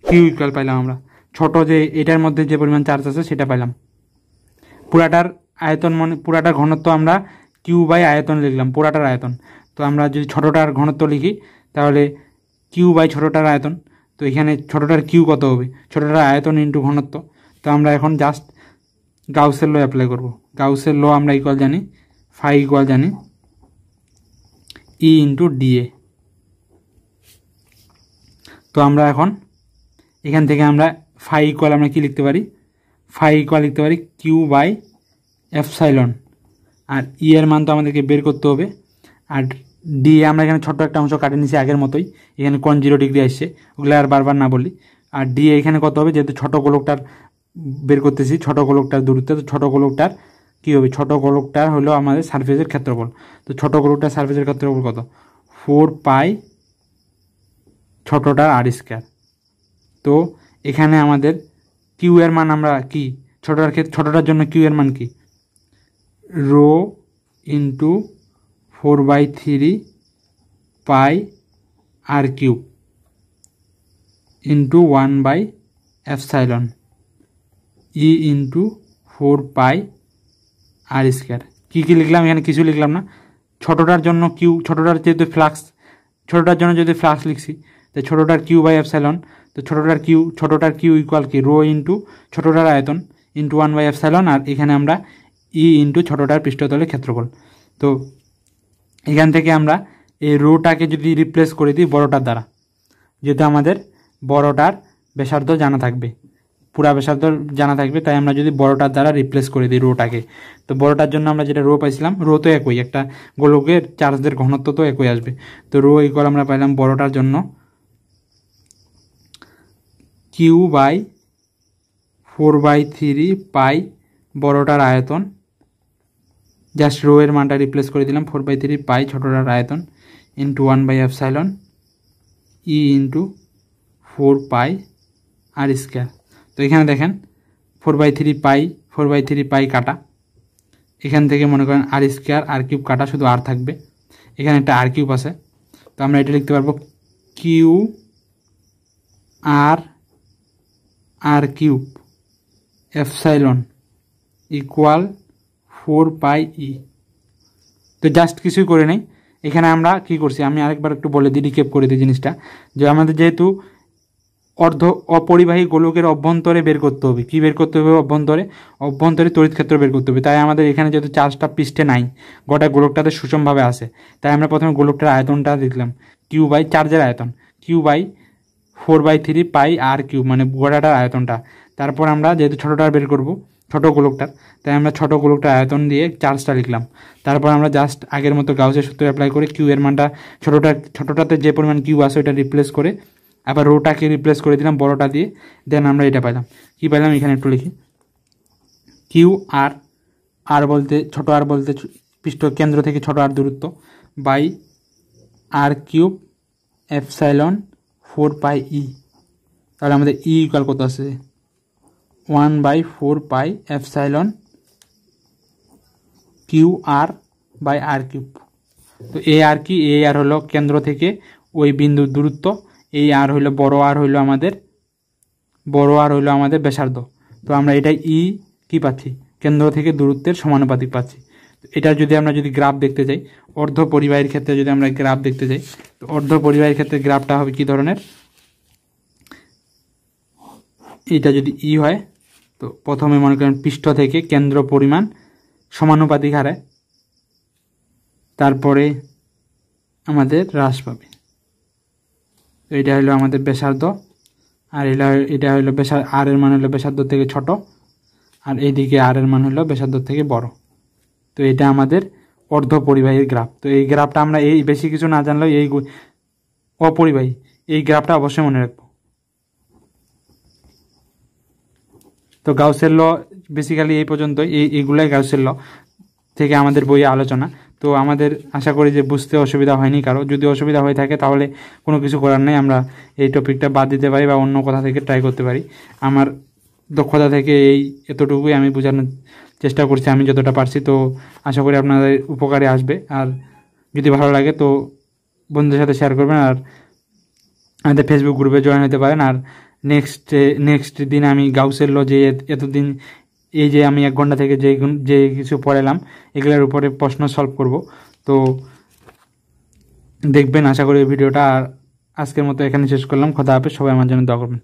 S1: কিউ ইকুয়াল পাইলাম আমরা, ছোট যে এটার মধ্যে যে পরিমাণ চার্জ আছে সেটা পাইলাম। পুরাটার আয়তন পুরাটার ঘনত্ব আমরা কিউ বাই আয়তন লিখলাম, পুরাটার আয়তন। তো আমরা যদি ছোটোটার ঘনত্ব লিখি তাহলে কিউ বাই ছোটোটার আয়তন। তো এখানে ছোটোটার কিউ কত হবে, ছোটোটার আয়তন ইন্টু ঘনত্ব। তো আমরা এখন জাস্ট গাউসের ল অ্যাপ্লাই করব। গাউসের ল আমরা ইকুয়াল জানি, ফাই ইকুয়াল জানি ই ইন্টু ডিএ। তো আমরা এখন এখান থেকে আমরা ফাই ইকুয়াল আমরা কি লিখতে পারি, ফাই ইকুয়াল লিখতে পারি কিউ বাই এপসাইলন। আর ই এর মান তো আমাদেরকে বের করতে হবে। আর ডি আমরা এখানে ছোট্ট একটা অংশ কাটে নিছি আগের মতোই, এখানে কোণ 0 ডিগ্রি আসছে, ওগুলো আর বারবার না বলি। আর ডি এখানে কত হবে, যেহেতু ছোট গোলকটার বের করতেছি, ছোট গোলকটার দূরত্ব, তো ছোট গোলকটার কী হবে, ছোট গোলকটার হলো আমাদের সারফেসের ক্ষেত্রফল। তো ছোট গোলকটার সারফেসের ক্ষেত্রফল কত, 4 পাই ছোটটার আর স্কয়ার। তো এখানে আমাদের কিউ এর মান আমরা কি, ছোটটার জন্য কিউ এর মান কি, রো ইন্টু 4/3 পাই আর কিউব ইন্টু 1/এপসাইলন ই ইন্টু 4 পাই আর স্কয়ার। কী কী লিখলাম এখানে, কিছু লিখলাম না। ছোটোটার জন্য কিউ, ছোটোটার যেহেতু ফ্লাক্স, ছোটোটার জন্য যদি ফ্লাক্স লিখছি, তো ছোটোটার কিউ বাই এপসাইলন। তো ছোটোটার কিউ ইকুয়াল কি, রো ইন্টু ছোটোটার আয়তন ইন্টু 1/এপসাইলন, আর এখানে আমরা ই ইন্টু ছোটোটার পৃষ্ঠতলের ক্ষেত্রফল। তো এখান থেকে আমরা এই রোটাকে যদি রিপ্লেস করে দিই বড়টার দ্বারা, যেহেতু আমাদের বড়টার ব্যাসার্ধ জানা থাকবে, পুরা ব্যাসার্ধ জানা থাকবে, তাই আমরা যদি বড়টার দ্বারা রিপ্লেস করে দিই রোটাকে, তো বড়টার জন্য আমরা যেটা রো পাইছিলাম, রো তো একই, একটা গোলকের চার্জের ঘনত্ব তো একই আসবে। তো রো ইকুয়াল আমরা পাইলাম বড়টার জন্য কিউ বাই 4/3 পাই বড়টার আয়তন, জাস্ট রো এর মানটা রিপ্লেস করে দিলাম, 4/3 পাই ছোটটার আয়তন ইন্টু 1/এপসাইলন ই ইন্টু 4 পাই আর স্কয়ার। তো এখানে দেখেন 4/3 পাই কাটা, এখান থেকে মনে করেন আর স্কয়ার আর কিউব কাটা, শুধু আর থাকবে, এখানে একটা আর কিউব আছে। তো আমরা এটা লিখতে পারবো Q R cube epsilon equal 4 pi ই। তো জাস্ট কিছুই করে নেই, এখানে আমরা কি করছি, আমি আরেকবার একটু বলে দিই, রিক্যাপ করে দিই জিনিসটা, যে আমাদের যেহেতু অর্ধ অপরিবাহী গোলকের অভ্যন্তরে বের করতে হবে। কী বের করতে হবে? অভ্যন্তরে তড়িৎ ক্ষেত্র বের করতে হবে। তাই আমাদের এখানে যেহেতু চার্জটা পৃষ্ঠে নাই, গোটা গোলকটাতে সুষমভাবে আসে, তাই আমরা প্রথমে গোলকটার আয়তনটা দেখলাম কিউ বাই চার্জের আয়তন Q by 4/3 pi r Q, মানে গোটাটার আয়তনটা। তারপর আমরা যেহেতু ছোটোটা বের করব, ছোটো গোলকটার, তাই আমরা ছোটো গোলকটার আয়তন দিয়ে চার্জটা লিখলাম। তারপর আমরা জাস্ট আগের মতো গাউসের সূত্র অ্যাপ্লাই করে কিউ এর মানটা ছোটোটাতে যে পরিমাণ কিউ আছে ওইটা রিপ্লেস করে আবার রোটাকে রিপ্লেস করে দিলাম বড়টা দিয়ে, দেন আমরা এটা পেলাম। কী পেলাম? এখানে একটু লিখি, কিউ আর, আর বলতে ছোটো আর বলতে পৃষ্ঠ কেন্দ্র থেকে ছোটো আর দূরত্ব, by r cube epsilon 4 pi E. তাহলে আমাদের ই ইকুয়াল কত আছে? 1/4 pi epsilon Q r by r cube. তো এ আর কি? এ আর হলো কেন্দ্র থেকে ওই বিন্দুর দূরত্ব, এই আর হইলো বড় আর হইলো আমাদের ব্যাসার্ধ। তো আমরা এটাই ই কি পাচ্ছি? কেন্দ্র থেকে দূরত্বের সমানুপাতিক পাচ্ছি। এটা যদি আমরা গ্রাফ দেখতে যাই, অর্ধ পরিবাহীর ক্ষেত্রে যদি আমরা গ্রাফ দেখতে যাই, তো অর্ধ পরিবাহীর ক্ষেত্রে গ্রাফটা হবে কি ধরনের? এটা যদি ই হয়, তো প্রথমে মনে করেন পৃষ্ঠ থেকে কেন্দ্র পরিমাণ সমানুপাতিক হারে, তারপরে আমাদের হ্রাস পাবে। তো এটা হলো আমাদের ব্যাসার্ধ, আর এটা হলো আর এর মান হলো ব্যাসার্ধ থেকে ছোট, আর এইদিকে আর এর মান হলো ব্যাসার্ধ থেকে বড়। তো এটা আমাদের অর্ধ পরিবাহীর গ্রাফ। তো এই গ্রাফটা আমরা এই বেশি কিছু না জানলেও এই অপরিবাহী এই গ্রাফটা অবশ্যই মনে রাখবো। তো গাউসের ল বেসিক্যালি এই পর্যন্তই, এইগুলাই গাউসের ল থেকে আমাদের বইয়ে আলোচনা। তো আমাদের আশা করি যে বুঝতে অসুবিধা হয়নি কারো। যদি অসুবিধা হয়ে থাকে তাহলে কোনো কিছু করার নেই, আমরা এই টপিকটা বাদ দিতে পারি বা অন্য কথা থেকে ট্রাই করতে পারি। আমার দক্ষতা থেকে এতটুকুই আমি বোঝানোর চেষ্টা করছি আমি যতটা পারছি। তো আশা করি আপনাদের উপকারে আসবে, আর যদি ভালো লাগে তো বন্ধুদের সাথে শেয়ার করবেন, আর আমাদের ফেসবুক গ্রুপে জয়েন হতে পারেন। আর নেক্সট দিন আমি গাউসের ল যে এতদিন এই যে আমি 1 ঘন্টা থেকে যে কিছু পড়ালাম এগুলোর উপরে প্রশ্ন সলভ করব। তো দেখবেন আশা করি এই ভিডিওটা। আর আজকের মতো এখানে শেষ করলাম। খোদা হাফেজ। সবাই আমার জন্য দোয়া করবেন।